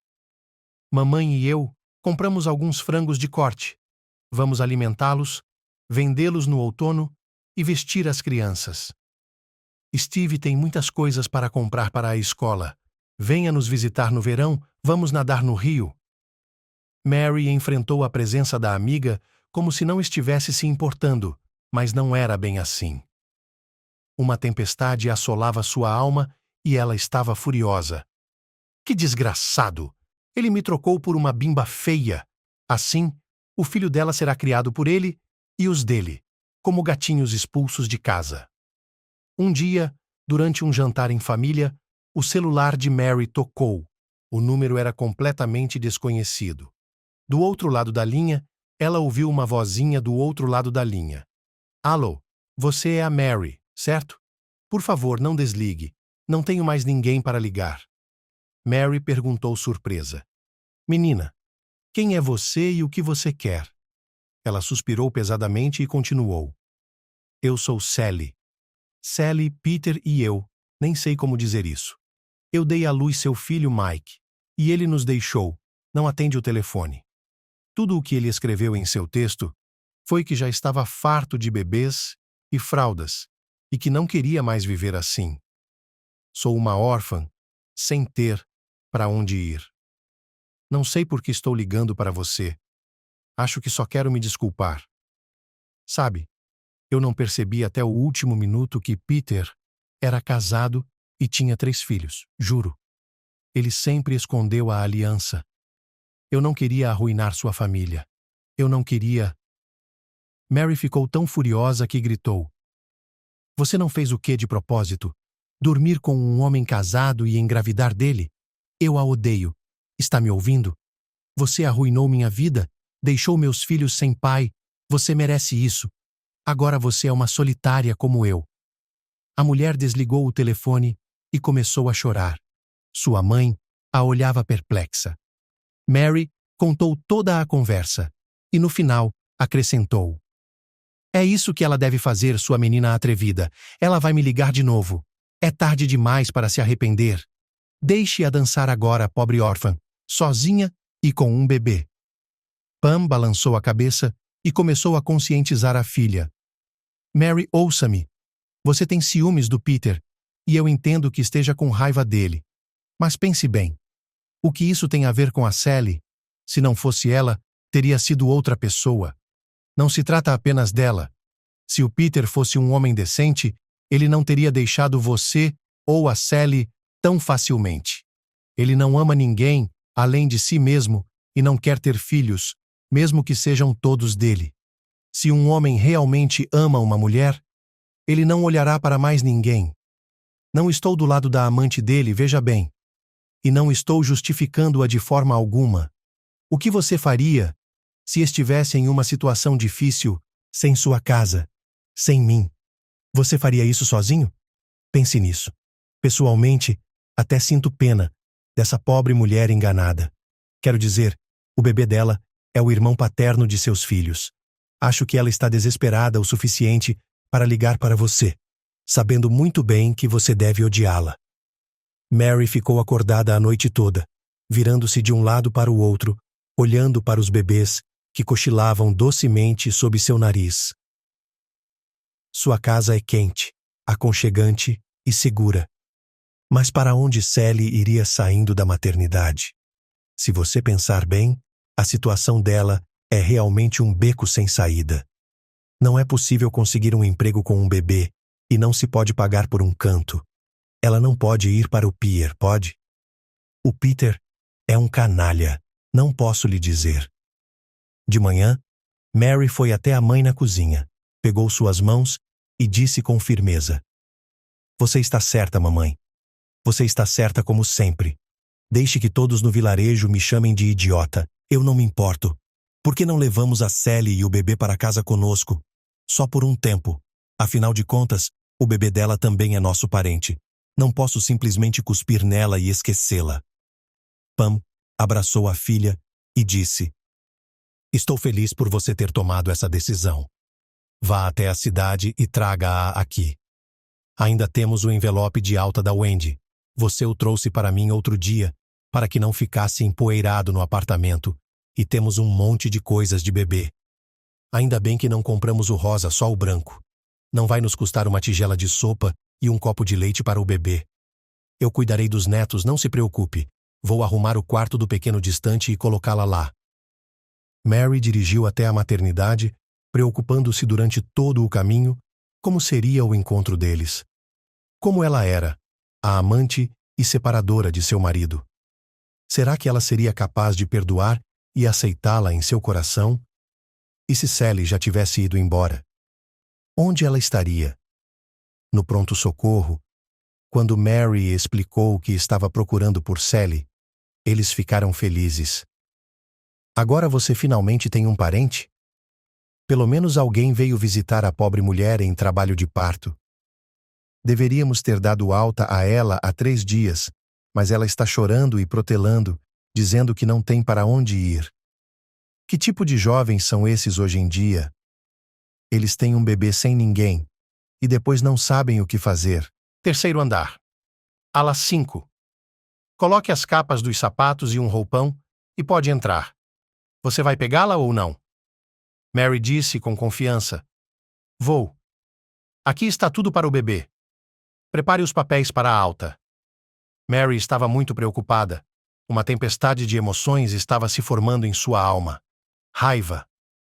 Mamãe e eu compramos alguns frangos de corte. Vamos alimentá-los, vendê-los no outono e vestir as crianças. Steve tem muitas coisas para comprar para a escola. Venha nos visitar no verão, vamos nadar no rio. Mary enfrentou a presença da amiga como se não estivesse se importando, mas não era bem assim. Uma tempestade assolava sua alma e ela estava furiosa. Que desgraçado! Ele me trocou por uma bimba feia. Assim, o filho dela será criado por ele e os dele, como gatinhos expulsos de casa. Um dia, durante um jantar em família, o celular de Mary tocou. O número era completamente desconhecido. Do outro lado da linha, ela ouviu uma vozinha do outro lado da linha. Alô, você é a Mary, certo? Por favor, não desligue. Não tenho mais ninguém para ligar. Mary perguntou surpresa. Menina, quem é você e o que você quer? Ela suspirou pesadamente e continuou. Eu sou Sally. Sally, Peter e eu, nem sei como dizer isso. Eu dei à luz seu filho Mike, e ele nos deixou, não atende o telefone. Tudo o que ele escreveu em seu texto foi que já estava farto de bebês e fraldas, e que não queria mais viver assim. Sou uma órfã, sem ter para onde ir. Não sei por que estou ligando para você. Acho que só quero me desculpar. Sabe, eu não percebi até o último minuto que Peter era casado e tinha 3 filhos, juro. Ele sempre escondeu a aliança. Eu não queria arruinar sua família. Eu não queria... Mary ficou tão furiosa que gritou. Você não fez o quê de propósito? Dormir com um homem casado e engravidar dele? Eu a odeio. Está me ouvindo? Você arruinou minha vida, deixou meus filhos sem pai. Você merece isso. Agora você é uma solitária como eu. A mulher desligou o telefone e começou a chorar. Sua mãe a olhava perplexa. Mary contou toda a conversa e, no final, acrescentou. É isso que ela deve fazer, sua menina atrevida. Ela vai me ligar de novo. É tarde demais para se arrepender. Deixe-a dançar agora, pobre órfã, sozinha e com um bebê. Pam balançou a cabeça e começou a conscientizar a filha. Mary, ouça-me. Você tem ciúmes do Peter, e eu entendo que esteja com raiva dele. Mas pense bem. O que isso tem a ver com a Sally? Se não fosse ela, teria sido outra pessoa. Não se trata apenas dela. Se o Peter fosse um homem decente, ele não teria deixado você ou a Sally tão facilmente. Ele não ama ninguém além de si mesmo e não quer ter filhos, mesmo que sejam todos dele. Se um homem realmente ama uma mulher, ele não olhará para mais ninguém. Não estou do lado da amante dele, veja bem. E não estou justificando-a de forma alguma. O que você faria se estivesse em uma situação difícil, sem sua casa, sem mim? Você faria isso sozinho? Pense nisso. Pessoalmente, até sinto pena dessa pobre mulher enganada. Quero dizer, o bebê dela é o irmão paterno de seus filhos. Acho que ela está desesperada o suficiente para ligar para você, sabendo muito bem que você deve odiá-la. Mary ficou acordada a noite toda, virando-se de um lado para o outro, olhando para os bebês que cochilavam docemente sob seu nariz. Sua casa é quente, aconchegante e segura. Mas para onde Sally iria saindo da maternidade? Se você pensar bem, a situação dela é realmente um beco sem saída. Não é possível conseguir um emprego com um bebê e não se pode pagar por um canto. Ela não pode ir para o pier, pode? O Peter é um canalha, não posso lhe dizer. De manhã, Mary foi até a mãe na cozinha, pegou suas mãos e disse com firmeza. Você está certa, mamãe. Você está certa como sempre. Deixe que todos no vilarejo me chamem de idiota. Eu não me importo. Por que não levamos a Sally e o bebê para casa conosco? Só por um tempo. Afinal de contas, o bebê dela também é nosso parente. Não posso simplesmente cuspir nela e esquecê-la. Pam abraçou a filha e disse. Estou feliz por você ter tomado essa decisão. Vá até a cidade e traga-a aqui. Ainda temos o envelope de alta da Wendy. Você o trouxe para mim outro dia, para que não ficasse empoeirado no apartamento, e temos um monte de coisas de bebê. Ainda bem que não compramos o rosa, só o branco. Não vai nos custar uma tigela de sopa e um copo de leite para o bebê. Eu cuidarei dos netos, não se preocupe. Vou arrumar o quarto do pequeno distante e colocá-la lá. Mary dirigiu até a maternidade, preocupando-se durante todo o caminho como seria o encontro deles. Como ela era, a amante e separadora de seu marido. Será que ela seria capaz de perdoar e aceitá-la em seu coração? E se Sally já tivesse ido embora? Onde ela estaria? No pronto-socorro, quando Mary explicou que estava procurando por Sally, eles ficaram felizes. Agora você finalmente tem um parente? Pelo menos alguém veio visitar a pobre mulher em trabalho de parto. Deveríamos ter dado alta a ela há 3 dias, mas ela está chorando e protelando, dizendo que não tem para onde ir. Que tipo de jovens são esses hoje em dia? Eles têm um bebê sem ninguém, e depois não sabem o que fazer. Terceiro andar. Ala 5. Coloque as capas dos sapatos e um roupão e pode entrar. Você vai pegá-la ou não? Mary disse com confiança. Vou. Aqui está tudo para o bebê. Prepare os papéis para a alta. Mary estava muito preocupada. Uma tempestade de emoções estava se formando em sua alma. Raiva,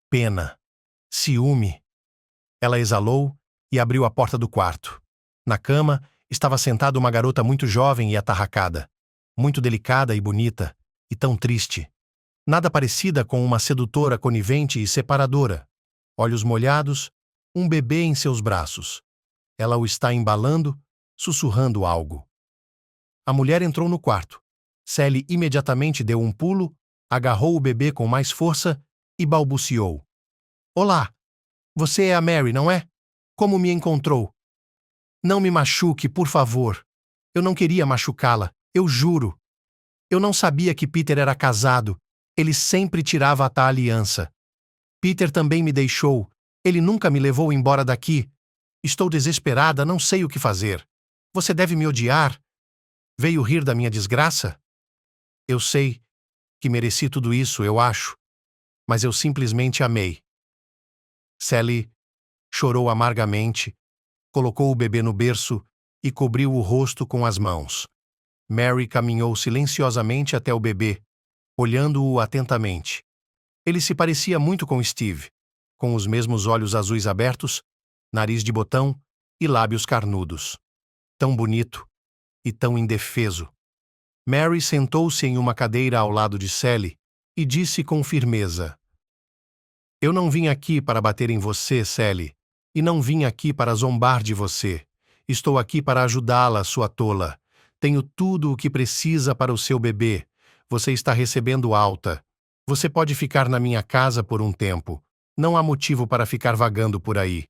pena, ciúme. Ela exalou e abriu a porta do quarto. Na cama, estava sentada uma garota muito jovem e atarracada, muito delicada e bonita, e tão triste. Nada parecida com uma sedutora conivente e separadora. Olhos molhados, um bebê em seus braços. Ela o está embalando, sussurrando algo. A mulher entrou no quarto. Sally imediatamente deu um pulo, agarrou o bebê com mais força e balbuciou. Olá, você é a Mary, não é? Como me encontrou? Não me machuque, por favor. Eu não queria machucá-la, eu juro. Eu não sabia que Peter era casado. Ele sempre tirava a tal aliança. Peter também me deixou. Ele nunca me levou embora daqui. Estou desesperada, não sei o que fazer. Você deve me odiar. Veio rir da minha desgraça? Eu sei que mereci tudo isso, eu acho. Mas eu simplesmente amei. Sally chorou amargamente, colocou o bebê no berço e cobriu o rosto com as mãos. Mary caminhou silenciosamente até o bebê, olhando-o atentamente. Ele se parecia muito com Steve, com os mesmos olhos azuis abertos, nariz de botão e lábios carnudos. Tão bonito e tão indefeso. Mary sentou-se em uma cadeira ao lado de Sally e disse com firmeza: Eu não vim aqui para bater em você, Sally, e não vim aqui para zombar de você. Estou aqui para ajudá-la, sua tola. Tenho tudo o que precisa para o seu bebê. Você está recebendo alta. Você pode ficar na minha casa por um tempo. Não há motivo para ficar vagando por aí.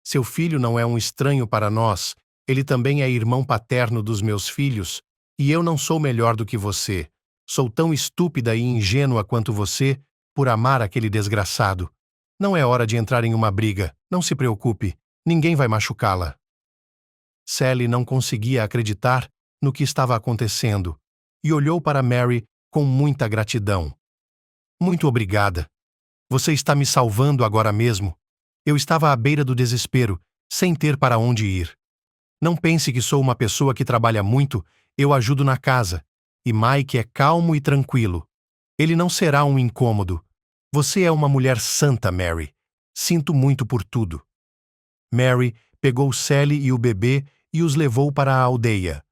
Seu filho não é um estranho para nós. Ele também é irmão paterno dos meus filhos. E eu não sou melhor do que você. Sou tão estúpida e ingênua quanto você por amar aquele desgraçado. Não é hora de entrar em uma briga. Não se preocupe. Ninguém vai machucá-la. Sally não conseguia acreditar no que estava acontecendo e olhou para Mary com muita gratidão. Muito obrigada. Você está me salvando agora mesmo. Eu estava à beira do desespero, sem ter para onde ir. Não pense que sou uma pessoa que trabalha muito, eu ajudo na casa. E Mike é calmo e tranquilo. Ele não será um incômodo. Você é uma mulher santa, Mary. Sinto muito por tudo. Mary pegou Sally e o bebê e os levou para a aldeia.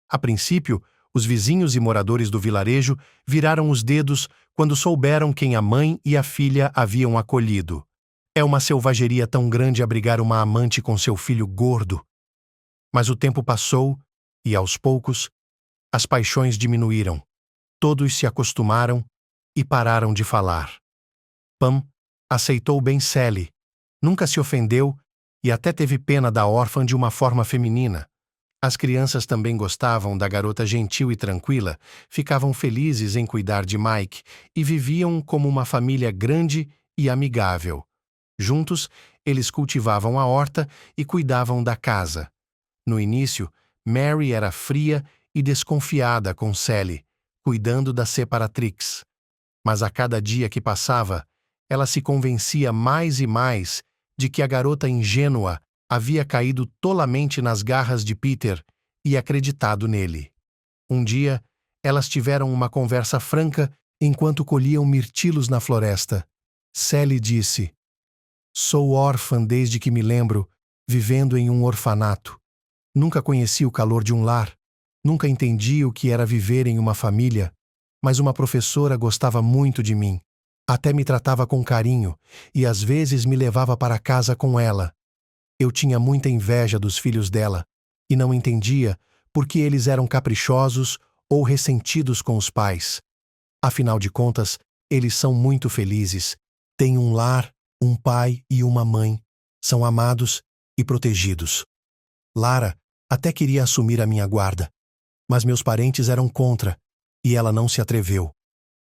A princípio, os vizinhos e moradores do vilarejo viraram os dedos quando souberam quem a mãe e a filha haviam acolhido. É uma selvageria tão grande abrigar uma amante com seu filho gordo. Mas o tempo passou e, aos poucos, as paixões diminuíram. Todos se acostumaram e pararam de falar. Pam aceitou bem Sally. Nunca se ofendeu e até teve pena da órfã de uma forma feminina. As crianças também gostavam da garota gentil e tranquila, ficavam felizes em cuidar de Mike e viviam como uma família grande e amigável. Juntos, eles cultivavam a horta e cuidavam da casa. No início, Mary era fria e desconfiada com Sally, cuidando da separatrix. Mas a cada dia que passava, ela se convencia mais e mais de que a garota ingênua havia caído tolamente nas garras de Peter e acreditado nele. Um dia, elas tiveram uma conversa franca enquanto colhiam mirtilos na floresta. Sally disse: Sou órfã desde que me lembro, vivendo em um orfanato. Nunca conheci o calor de um lar. Nunca entendi o que era viver em uma família. Mas uma professora gostava muito de mim. Até me tratava com carinho e às vezes me levava para casa com ela. Eu tinha muita inveja dos filhos dela e não entendia por que eles eram caprichosos ou ressentidos com os pais. Afinal de contas, eles são muito felizes. Têm um lar, um pai e uma mãe. São amados e protegidos. Lara até queria assumir a minha guarda, mas meus parentes eram contra e ela não se atreveu.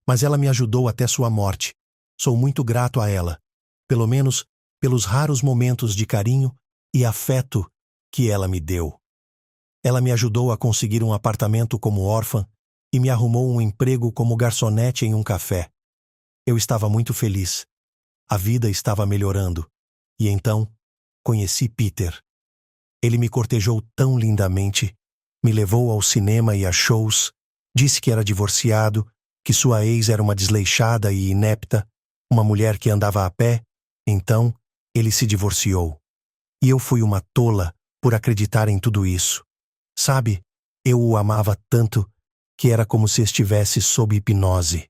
Mas ela me ajudou até sua morte. Sou muito grato a ela, pelo menos pelos raros momentos de carinho e afeto que ela me deu. Ela me ajudou a conseguir um apartamento como órfã e me arrumou um emprego como garçonete em um café. Eu estava muito feliz. A vida estava melhorando. E então, conheci Peter. Ele me cortejou tão lindamente, me levou ao cinema e a shows, disse que era divorciado, que sua ex era uma desleixada e inepta, uma mulher que andava a pé. Então, ele se divorciou. E eu fui uma tola por acreditar em tudo isso. Sabe, eu o amava tanto que era como se estivesse sob hipnose.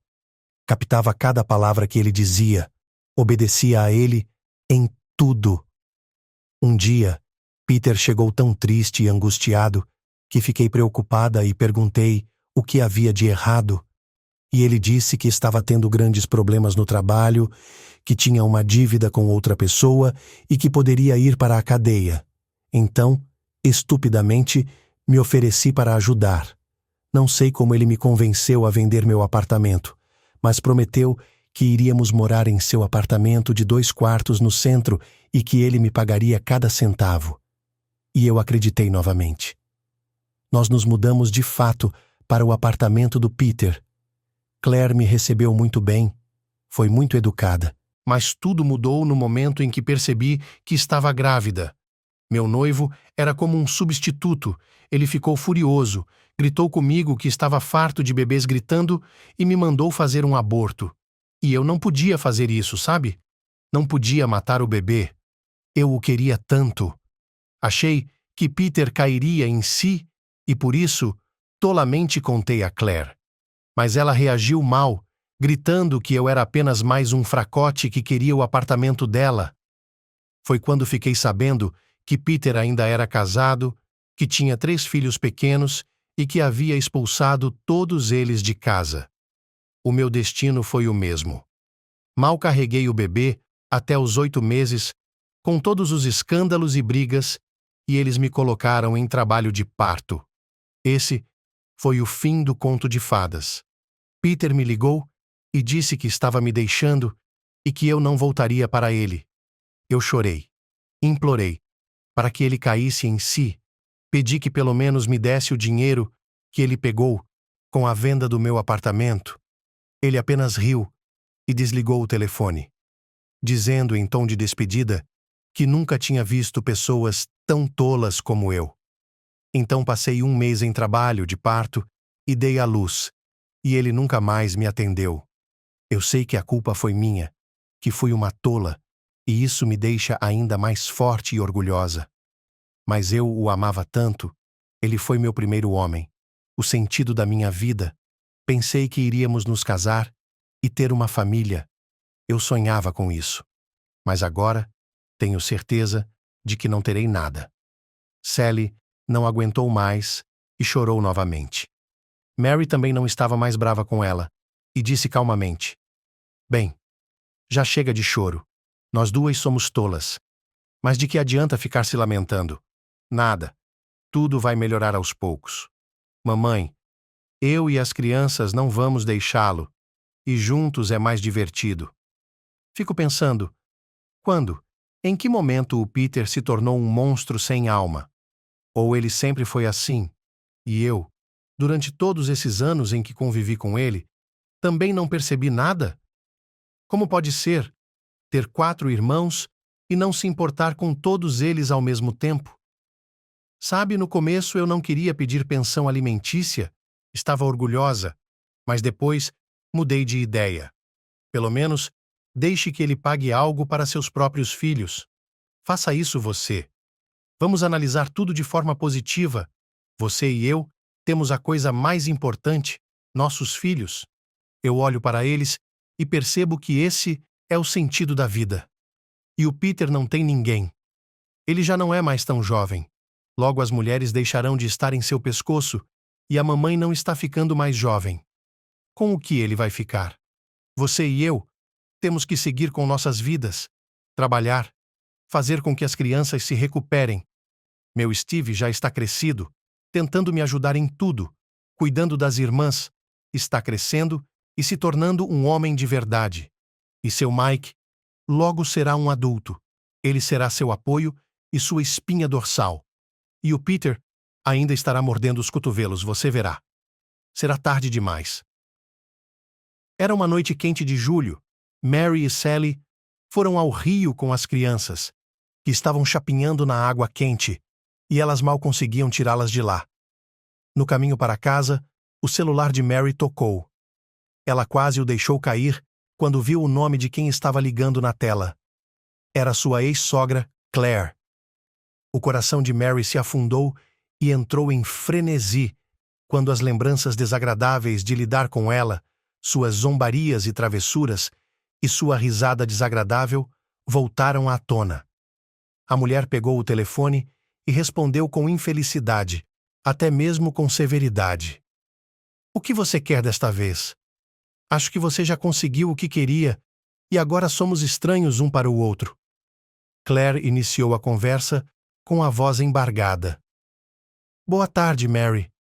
Captava cada palavra que ele dizia, obedecia a ele em tudo. Um dia, Peter chegou tão triste e angustiado que fiquei preocupada e perguntei o que havia de errado. E ele disse que estava tendo grandes problemas no trabalho, que tinha uma dívida com outra pessoa e que poderia ir para a cadeia. Então, estupidamente, me ofereci para ajudar. Não sei como ele me convenceu a vender meu apartamento, mas prometeu que iríamos morar em seu apartamento de 2 quartos no centro e que ele me pagaria cada centavo. E eu acreditei novamente. Nós nos mudamos de fato para o apartamento do Peter. Claire me recebeu muito bem, foi muito educada. Mas tudo mudou no momento em que percebi que estava grávida. Meu noivo era como um substituto. Ele ficou furioso, gritou comigo que estava farto de bebês gritando e me mandou fazer um aborto. E eu não podia fazer isso, sabe? Não podia matar o bebê. Eu o queria tanto. Achei que Peter cairia em si e por isso tolamente contei a Claire. Mas ela reagiu mal, gritando que eu era apenas mais um fracote que queria o apartamento dela. Foi quando fiquei sabendo que Peter ainda era casado, que tinha 3 filhos pequenos e que havia expulsado todos eles de casa. O meu destino foi o mesmo. Mal carreguei o bebê até os 8 meses, com todos os escândalos e brigas, e eles me colocaram em trabalho de parto. Esse foi o fim do conto de fadas. Peter me ligou e disse que estava me deixando e que eu não voltaria para ele. Eu chorei, implorei, para que ele caísse em si. Pedi que pelo menos me desse o dinheiro que ele pegou com a venda do meu apartamento. Ele apenas riu e desligou o telefone, dizendo em tom de despedida que nunca tinha visto pessoas tão tolas como eu. Então passei 1 mês em trabalho de parto e dei à luz, e ele nunca mais me atendeu. Eu sei que a culpa foi minha, que fui uma tola, e isso me deixa ainda mais forte e orgulhosa. Mas eu o amava tanto, ele foi meu primeiro homem, o sentido da minha vida. Pensei que iríamos nos casar e ter uma família. Eu sonhava com isso. Mas agora tenho certeza de que não terei nada. Sally não aguentou mais e chorou novamente. Mary também não estava mais brava com ela e disse calmamente: "Bem, já chega de choro. Nós duas somos tolas. Mas de que adianta ficar se lamentando? Nada. Tudo vai melhorar aos poucos. Mamãe, eu e as crianças não vamos deixá-lo, e juntos é mais divertido." Fico pensando, quando, em que momento o Peter se tornou um monstro sem alma? Ou ele sempre foi assim, e eu, durante todos esses anos em que convivi com ele, também não percebi nada? Como pode ser ter 4 irmãos e não se importar com todos eles ao mesmo tempo? Sabe, no começo eu não queria pedir pensão alimentícia, estava orgulhosa, mas depois mudei de ideia. Pelo menos, deixe que ele pague algo para seus próprios filhos. Faça isso você. Vamos analisar tudo de forma positiva. Você e eu temos a coisa mais importante, nossos filhos. Eu olho para eles e percebo que esse é o sentido da vida. E o Peter não tem ninguém. Ele já não é mais tão jovem. Logo as mulheres deixarão de estar em seu pescoço e a mamãe não está ficando mais jovem. Com o que ele vai ficar? Você e eu temos que seguir com nossas vidas, trabalhar, fazer com que as crianças se recuperem. Meu Steve já está crescido, tentando me ajudar em tudo, cuidando das irmãs, está crescendo e se tornando um homem de verdade. E seu Mike logo será um adulto. Ele será seu apoio e sua espinha dorsal. E o Peter ainda estará mordendo os cotovelos, você verá. Será tarde demais. Era uma noite quente de julho. Mary e Sally foram ao rio com as crianças, que estavam chapinhando na água quente, e elas mal conseguiam tirá-las de lá. No caminho para casa, o celular de Mary tocou. Ela quase o deixou cair quando viu o nome de quem estava ligando na tela. Era sua ex-sogra, Claire. O coração de Mary se afundou e entrou em frenesi quando as lembranças desagradáveis de lidar com ela, suas zombarias e travessuras e sua risada desagradável voltaram à tona. A mulher pegou o telefone e respondeu com infelicidade, até mesmo com severidade. O que você quer desta vez? Acho que você já conseguiu o que queria e agora somos estranhos um para o outro. Claire iniciou a conversa com a voz embargada. Boa tarde, Mary.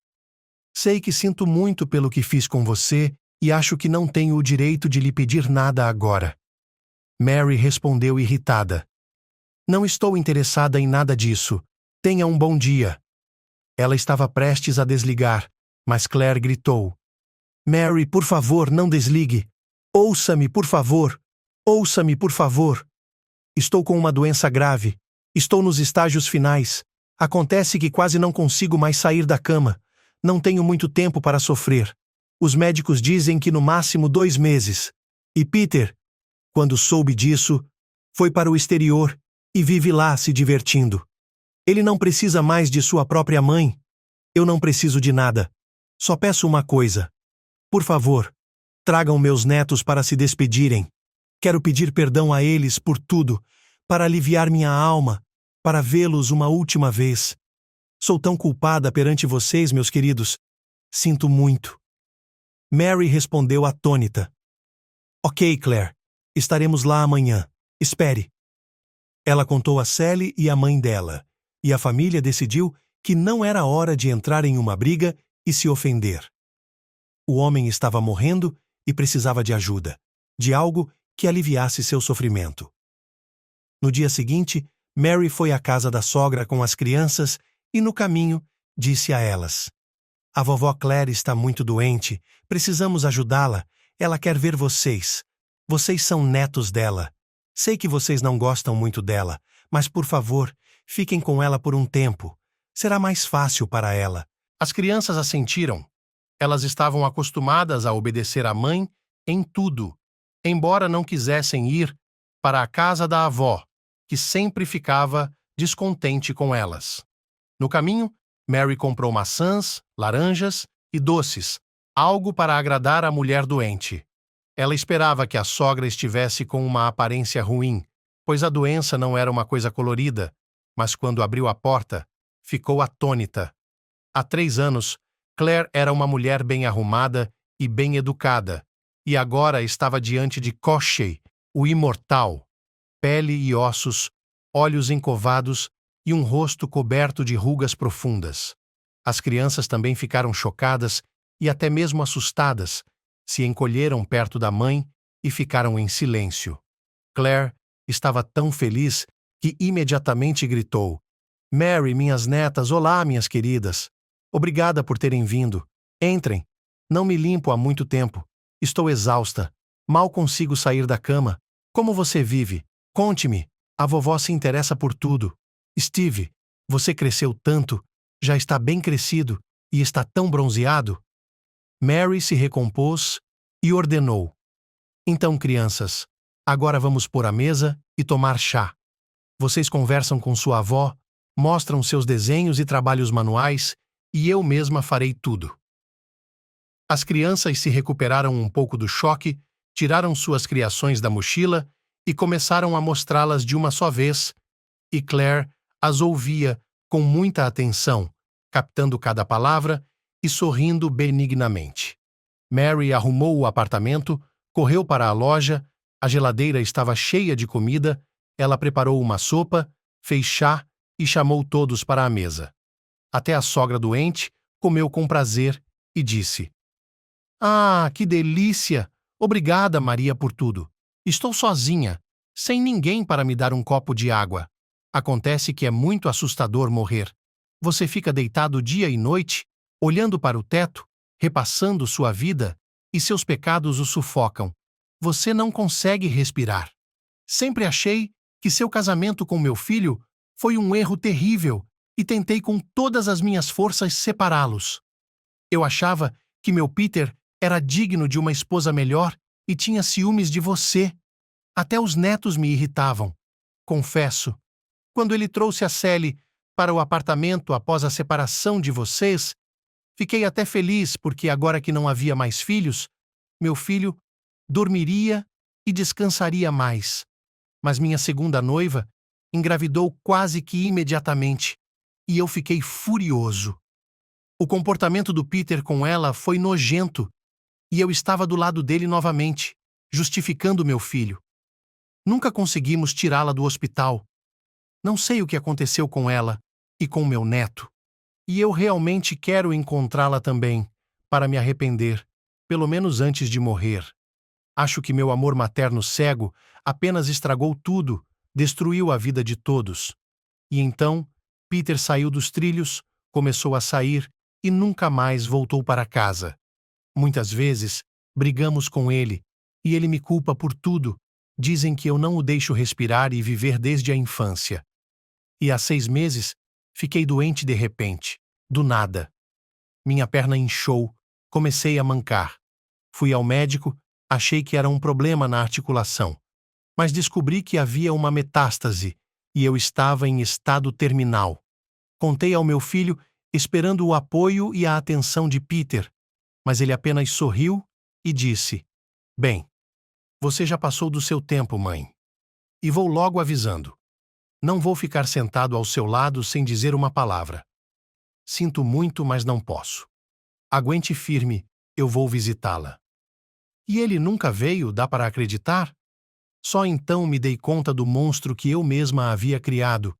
Sei que sinto muito pelo que fiz com você e acho que não tenho o direito de lhe pedir nada agora. Mary respondeu irritada. Não estou interessada em nada disso. Tenha um bom dia. Ela estava prestes a desligar, mas Claire gritou. Mary, por favor, não desligue. Ouça-me, por favor. Ouça-me, por favor. Estou com uma doença grave. Estou nos estágios finais. Acontece que quase não consigo mais sair da cama. Não tenho muito tempo para sofrer. Os médicos dizem que no máximo 2 meses. E Peter, quando soube disso, foi para o exterior e vive lá se divertindo. Ele não precisa mais de sua própria mãe. Eu não preciso de nada. Só peço uma coisa. Por favor, tragam meus netos para se despedirem. Quero pedir perdão a eles por tudo, para aliviar minha alma, para vê-los uma última vez. Sou tão culpada perante vocês, meus queridos. Sinto muito. Mary respondeu atônita. Ok, Claire. Estaremos lá amanhã. Espere. Ela contou a Sally e a mãe dela, e a família decidiu que não era hora de entrar em uma briga e se ofender. O homem estava morrendo e precisava de ajuda, de algo que aliviasse seu sofrimento. No dia seguinte, Mary foi à casa da sogra com as crianças e, no caminho, disse a elas: A vovó Claire está muito doente, precisamos ajudá-la, ela quer ver vocês. Vocês são netos dela. Sei que vocês não gostam muito dela, mas, por favor, fiquem com ela por um tempo. Será mais fácil para ela. As crianças assentiram. Elas estavam acostumadas a obedecer à mãe em tudo, embora não quisessem ir para a casa da avó, que sempre ficava descontente com elas. No caminho, Mary comprou maçãs, laranjas e doces, algo para agradar a mulher doente. Ela esperava que a sogra estivesse com uma aparência ruim, pois a doença não era uma coisa colorida, mas quando abriu a porta, ficou atônita. Há 3 anos, Claire era uma mulher bem arrumada e bem educada, e agora estava diante de Koschei, o imortal. Pele e ossos, olhos encovados e um rosto coberto de rugas profundas. As crianças também ficaram chocadas e até mesmo assustadas, se encolheram perto da mãe e ficaram em silêncio. Claire estava tão feliz que imediatamente gritou: Mary, minhas netas, olá, minhas queridas. Obrigada por terem vindo. Entrem. Não me limpo há muito tempo. Estou exausta. Mal consigo sair da cama. Como você vive? Conte-me. A vovó se interessa por tudo. Steve, você cresceu tanto, já está bem crescido e está tão bronzeado. Mary se recompôs e ordenou: Então, crianças, agora vamos pôr a mesa e tomar chá. Vocês conversam com sua avó, mostram seus desenhos e trabalhos manuais, e eu mesma farei tudo. As crianças se recuperaram um pouco do choque, tiraram suas criações da mochila e começaram a mostrá-las de uma só vez, e Claire as ouvia com muita atenção, captando cada palavra e sorrindo benignamente. Mary arrumou o apartamento, correu para a loja, a geladeira estava cheia de comida, ela preparou uma sopa, fez chá e chamou todos para a mesa. Até a sogra doente comeu com prazer e disse: Ah, que delícia! Obrigada, Maria, por tudo. Estou sozinha, sem ninguém para me dar um copo de água. Acontece que é muito assustador morrer. Você fica deitado dia e noite, olhando para o teto, repassando sua vida, e seus pecados o sufocam. Você não consegue respirar. Sempre achei que seu casamento com meu filho foi um erro terrível e tentei com todas as minhas forças separá-los. Eu achava que meu Peter era digno de uma esposa melhor e tinha ciúmes de você. Até os netos me irritavam. Confesso, quando ele trouxe a Sally para o apartamento após a separação de vocês. Fiquei até feliz porque agora que não havia mais filhos, meu filho dormiria e descansaria mais. Mas minha segunda noiva engravidou quase que imediatamente e eu fiquei furioso. O comportamento do Peter com ela foi nojento e eu estava do lado dele novamente, justificando meu filho. Nunca conseguimos tirá-la do hospital. Não sei o que aconteceu com ela e com meu neto. E eu realmente quero encontrá-la também, para me arrepender, pelo menos antes de morrer. Acho que meu amor materno cego apenas estragou tudo, destruiu a vida de todos. E então, Peter saiu dos trilhos, começou a sair e nunca mais voltou para casa. Muitas vezes, brigamos com ele, e ele me culpa por tudo. Dizem que eu não o deixo respirar e viver desde a infância. E há 6 meses, fiquei doente de repente, do nada. Minha perna inchou, comecei a mancar. Fui ao médico, achei que era um problema na articulação, mas descobri que havia uma metástase e eu estava em estado terminal. Contei ao meu filho, esperando o apoio e a atenção de Peter, mas ele apenas sorriu e disse: "Bem, você já passou do seu tempo, mãe. E vou logo avisando. Não vou ficar sentado ao seu lado sem dizer uma palavra. Sinto muito, mas não posso. Aguente firme, eu vou visitá-la." E ele nunca veio, dá para acreditar? Só então me dei conta do monstro que eu mesma havia criado,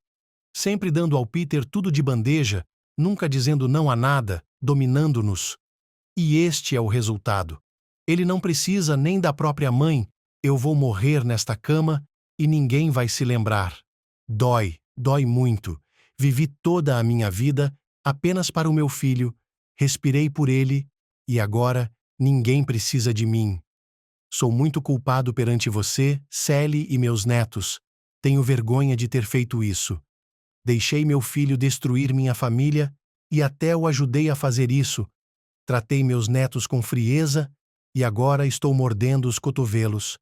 sempre dando ao Peter tudo de bandeja, nunca dizendo não a nada, dominando-nos. E este é o resultado. Ele não precisa nem da própria mãe. Eu vou morrer nesta cama e ninguém vai se lembrar. Dói, dói muito. Vivi toda a minha vida apenas para o meu filho, respirei por ele e agora ninguém precisa de mim. Sou muito culpado perante você, Sally e meus netos. Tenho vergonha de ter feito isso. Deixei meu filho destruir minha família e até o ajudei a fazer isso. Tratei meus netos com frieza e agora estou mordendo os cotovelos.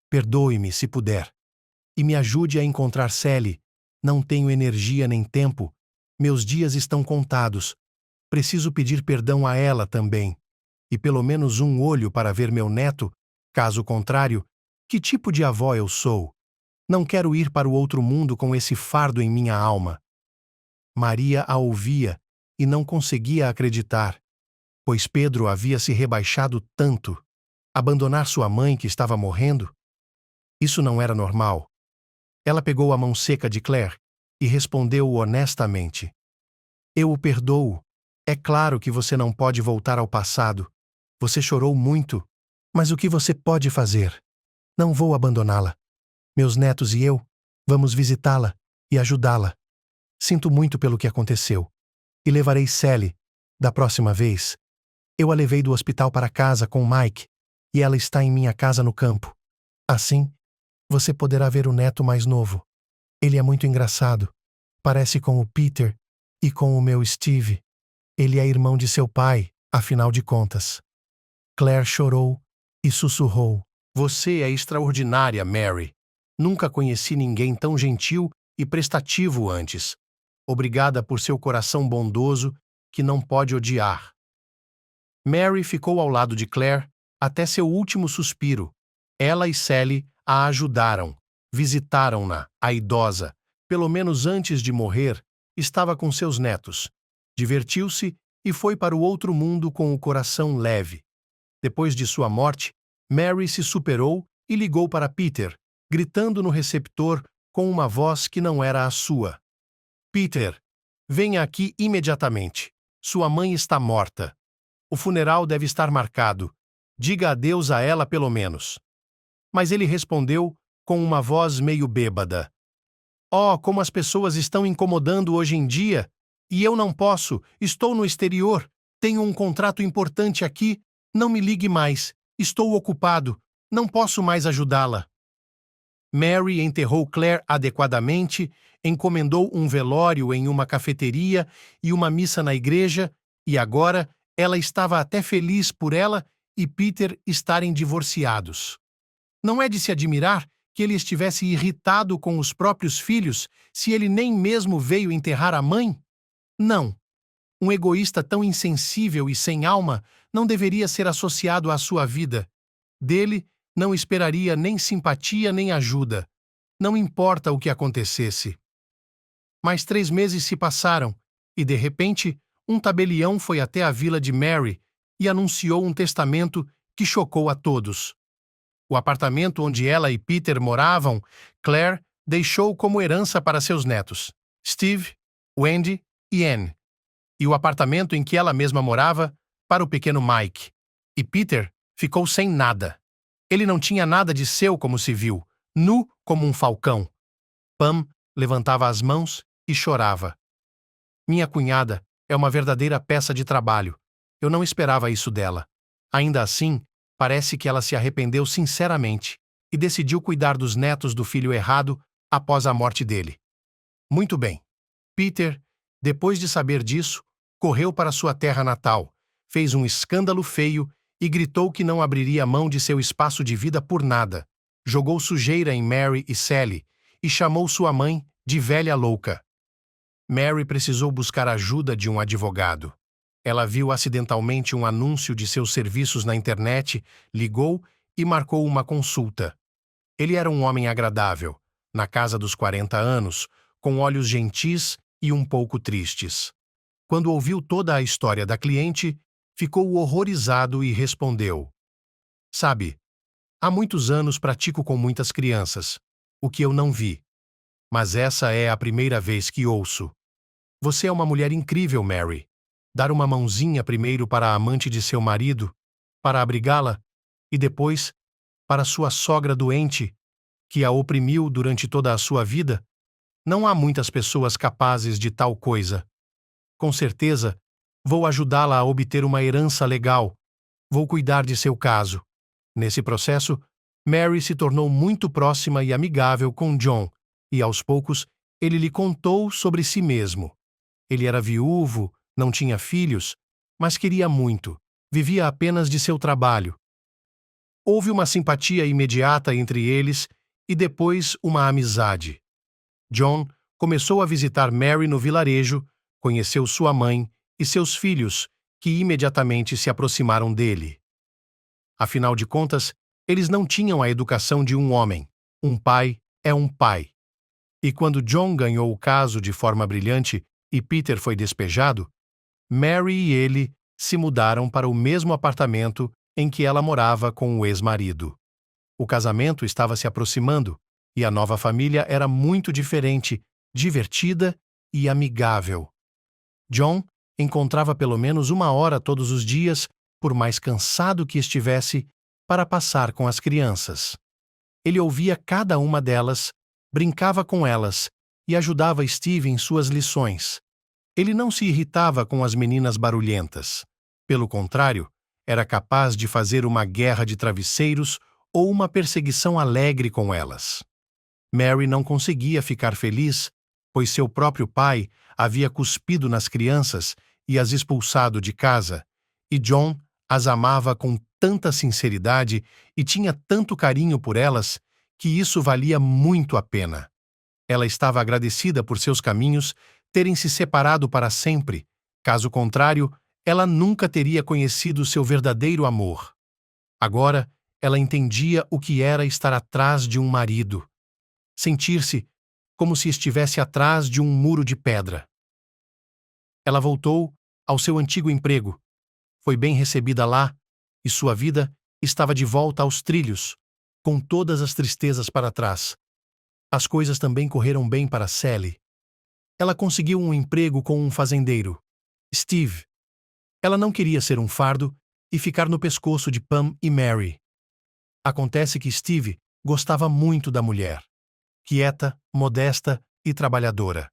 Perdoe-me, se puder. E me ajude a encontrar Sally. Não tenho energia nem tempo. Meus dias estão contados. Preciso pedir perdão a ela também. E pelo menos um olho para ver meu neto. Caso contrário, que tipo de avó eu sou? Não quero ir para o outro mundo com esse fardo em minha alma. Maria a ouvia e não conseguia acreditar, pois Pedro havia se rebaixado tanto. Abandonar sua mãe que estava morrendo? Isso não era normal. Ela pegou a mão seca de Claire e respondeu honestamente: "Eu o perdoo. É claro que você não pode voltar ao passado. Você chorou muito. Mas o que você pode fazer? Não vou abandoná-la. Meus netos e eu vamos visitá-la e ajudá-la. Sinto muito pelo que aconteceu. E levarei Sally. Da próxima vez, eu a levei do hospital para casa com Mike e ela está em minha casa no campo. Assim, você poderá ver o neto mais novo. Ele é muito engraçado. Parece com o Peter e com o meu Steve. Ele é irmão de seu pai, afinal de contas." Claire chorou e sussurrou: "Você é extraordinária, Mary. Nunca conheci ninguém tão gentil e prestativo antes. Obrigada por seu coração bondoso que não pode odiar." Mary ficou ao lado de Claire até seu último suspiro. Ela e Sally a ajudaram, visitaram-na, a idosa. Pelo menos antes de morrer, estava com seus netos. Divertiu-se e foi para o outro mundo com o coração leve. Depois de sua morte, Mary se superou e ligou para Peter, gritando no receptor com uma voz que não era a sua: "Peter, venha aqui imediatamente. Sua mãe está morta. O funeral deve estar marcado. Diga adeus a ela pelo menos." Mas ele respondeu com uma voz meio bêbada: "Oh, como as pessoas estão incomodando hoje em dia! E eu não posso, estou no exterior, tenho um contrato importante aqui. Não me ligue mais, estou ocupado, não posso mais ajudá-la." Mary enterrou Claire adequadamente, encomendou um velório em uma cafeteria e uma missa na igreja, e agora ela estava até feliz por ela e Peter estarem divorciados. Não é de se admirar que ele estivesse irritado com os próprios filhos se ele nem mesmo veio enterrar a mãe? Não. Um egoísta tão insensível e sem alma não deveria ser associado à sua vida. Dele não esperaria nem simpatia nem ajuda. Não importa o que acontecesse. Mas 3 meses se passaram e, de repente, um tabelião foi até a vila de Mary e anunciou um testamento que chocou a todos. O apartamento onde ela e Peter moravam, Claire deixou como herança para seus netos, Steve, Wendy e Anne. E o apartamento em que ela mesma morava, para o pequeno Mike. E Peter ficou sem nada. Ele não tinha nada de seu como se viu, nu como um falcão. Pam levantava as mãos e chorava. Minha cunhada é uma verdadeira peça de trabalho. Eu não esperava isso dela. Ainda assim, parece que ela se arrependeu sinceramente e decidiu cuidar dos netos do filho errado após a morte dele. Muito bem. Peter, depois de saber disso, correu para sua terra natal, fez um escândalo feio e gritou que não abriria mão de seu espaço de vida por nada. Jogou sujeira em Mary e Sally e chamou sua mãe de velha louca. Mary precisou buscar ajuda de um advogado. Ela viu acidentalmente um anúncio de seus serviços na internet, ligou e marcou uma consulta. Ele era um homem agradável, na casa dos 40 anos, com olhos gentis e um pouco tristes. Quando ouviu toda a história da cliente, ficou horrorizado e respondeu: "Sabe, há muitos anos pratico com muitas crianças, o que eu não vi. Mas essa é a primeira vez que ouço. Você é uma mulher incrível, Mary. Dar uma mãozinha primeiro para a amante de seu marido, para abrigá-la, e depois para sua sogra doente, que a oprimiu durante toda a sua vida? Não há muitas pessoas capazes de tal coisa. Com certeza, vou ajudá-la a obter uma herança legal. Vou cuidar de seu caso." Nesse processo, Mary se tornou muito próxima e amigável com John, e aos poucos ele lhe contou sobre si mesmo. Ele era viúvo, não tinha filhos, mas queria muito, vivia apenas de seu trabalho. Houve uma simpatia imediata entre eles e depois uma amizade. John começou a visitar Mary no vilarejo, conheceu sua mãe e seus filhos, que imediatamente se aproximaram dele. Afinal de contas, eles não tinham a educação de um homem. Um pai é um pai. E quando John ganhou o caso de forma brilhante e Peter foi despejado, Mary e ele se mudaram para o mesmo apartamento em que ela morava com o ex-marido. O casamento estava se aproximando e a nova família era muito diferente, divertida e amigável. John encontrava pelo menos 1 hora todos os dias, por mais cansado que estivesse, para passar com as crianças. Ele ouvia cada uma delas, brincava com elas e ajudava Steve em suas lições. Ele não se irritava com as meninas barulhentas. Pelo contrário, era capaz de fazer uma guerra de travesseiros ou uma perseguição alegre com elas. Mary não conseguia ficar feliz, pois seu próprio pai havia cuspido nas crianças e as expulsado de casa, e John as amava com tanta sinceridade e tinha tanto carinho por elas que isso valia muito a pena. Ela estava agradecida por seus caminhos terem se separado para sempre. Caso contrário, ela nunca teria conhecido seu verdadeiro amor. Agora, ela entendia o que era estar atrás de um marido. Sentir-se como se estivesse atrás de um muro de pedra. Ela voltou ao seu antigo emprego. Foi bem recebida lá e sua vida estava de volta aos trilhos, com todas as tristezas para trás. As coisas também correram bem para Sally. Ela conseguiu um emprego com um fazendeiro, Steve. Ela não queria ser um fardo e ficar no pescoço de Pam e Mary. Acontece que Steve gostava muito da mulher, quieta, modesta e trabalhadora.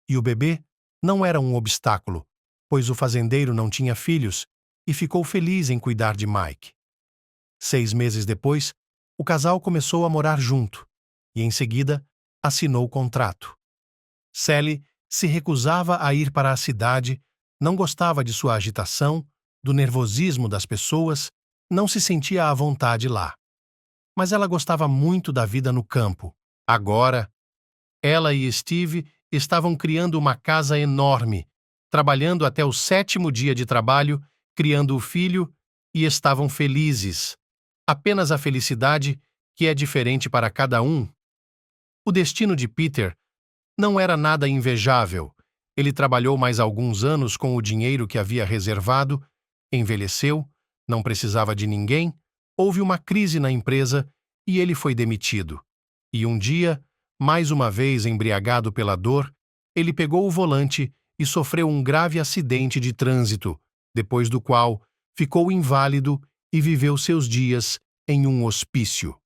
E o bebê não era um obstáculo, pois o fazendeiro não tinha filhos e ficou feliz em cuidar de Mike. 6 meses depois, o casal começou a morar junto e, em seguida, assinou o contrato. Sally se recusava a ir para a cidade, não gostava de sua agitação, do nervosismo das pessoas, não se sentia à vontade lá. mas ela gostava muito da vida no campo. Agora, ela e Steve estavam criando uma casa enorme, trabalhando até o 7º dia de trabalho, criando o filho, e estavam felizes. Apenas a felicidade, que é diferente para cada um. O destino de Peter não era nada invejável. Ele trabalhou mais alguns anos com o dinheiro que havia reservado, envelheceu, não precisava de ninguém, houve uma crise na empresa e ele foi demitido. E um dia, mais uma vez embriagado pela dor, ele pegou o volante e sofreu um grave acidente de trânsito, depois do qual ficou inválido e viveu seus dias em um hospício.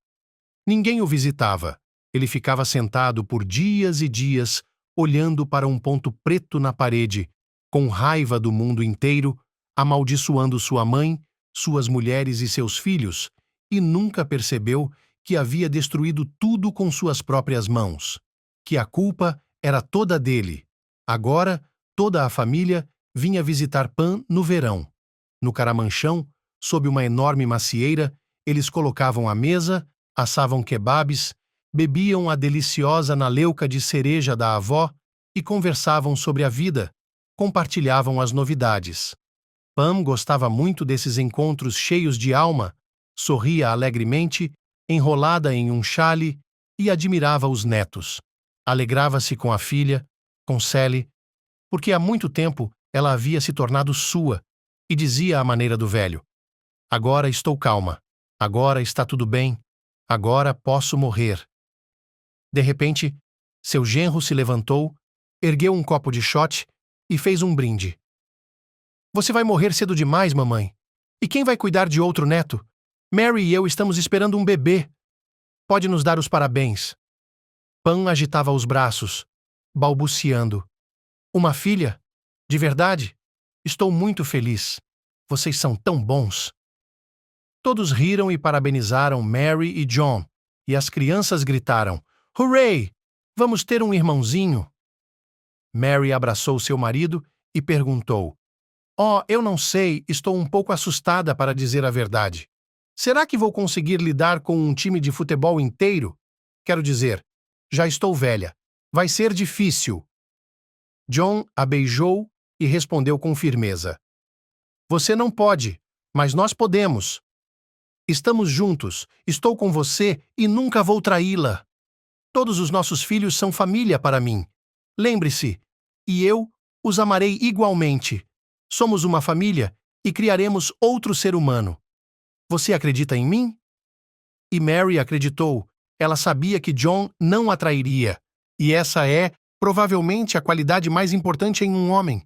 Ninguém o visitava. Ele ficava sentado por dias e dias, olhando para um ponto preto na parede, com raiva do mundo inteiro, amaldiçoando sua mãe, suas mulheres e seus filhos, e nunca percebeu que havia destruído tudo com suas próprias mãos, que a culpa era toda dele. Agora, toda a família vinha visitar Pan no verão. No caramanchão, sob uma enorme macieira, eles colocavam a mesa, assavam kebabs, bebiam a deliciosa naleuca de cereja da avó e conversavam sobre a vida, compartilhavam as novidades. Pam gostava muito desses encontros cheios de alma, sorria alegremente, enrolada em um xale, e admirava os netos. Alegrava-se com a filha, com Sally, porque há muito tempo ela havia se tornado sua, e dizia à maneira do velho: "Agora estou calma, agora está tudo bem, agora posso morrer." De repente, seu genro se levantou, ergueu um copo de shot e fez um brinde. "Você vai morrer cedo demais, mamãe. E quem vai cuidar de outro neto? Mary e eu estamos esperando um bebê. Pode nos dar os parabéns." Pam agitava os braços, balbuciando. "Uma filha? De verdade? Estou muito feliz. Vocês são tão bons." Todos riram e parabenizaram Mary e John, e as crianças gritaram: "Hooray! Vamos ter um irmãozinho." Mary abraçou seu marido e perguntou: "Oh, eu não sei, estou um pouco assustada, para dizer a verdade. Será que vou conseguir lidar com um time de futebol inteiro? Quero dizer, já estou velha. Vai ser difícil." John a beijou e respondeu com firmeza: "Você não pode, mas nós podemos. Estamos juntos, estou com você e nunca vou traí-la. Todos os nossos filhos são família para mim. Lembre-se, e eu os amarei igualmente. Somos uma família e criaremos outro ser humano. Você acredita em mim?" E Mary acreditou. Ela sabia que John não a trairia. E essa é, provavelmente, a qualidade mais importante em um homem.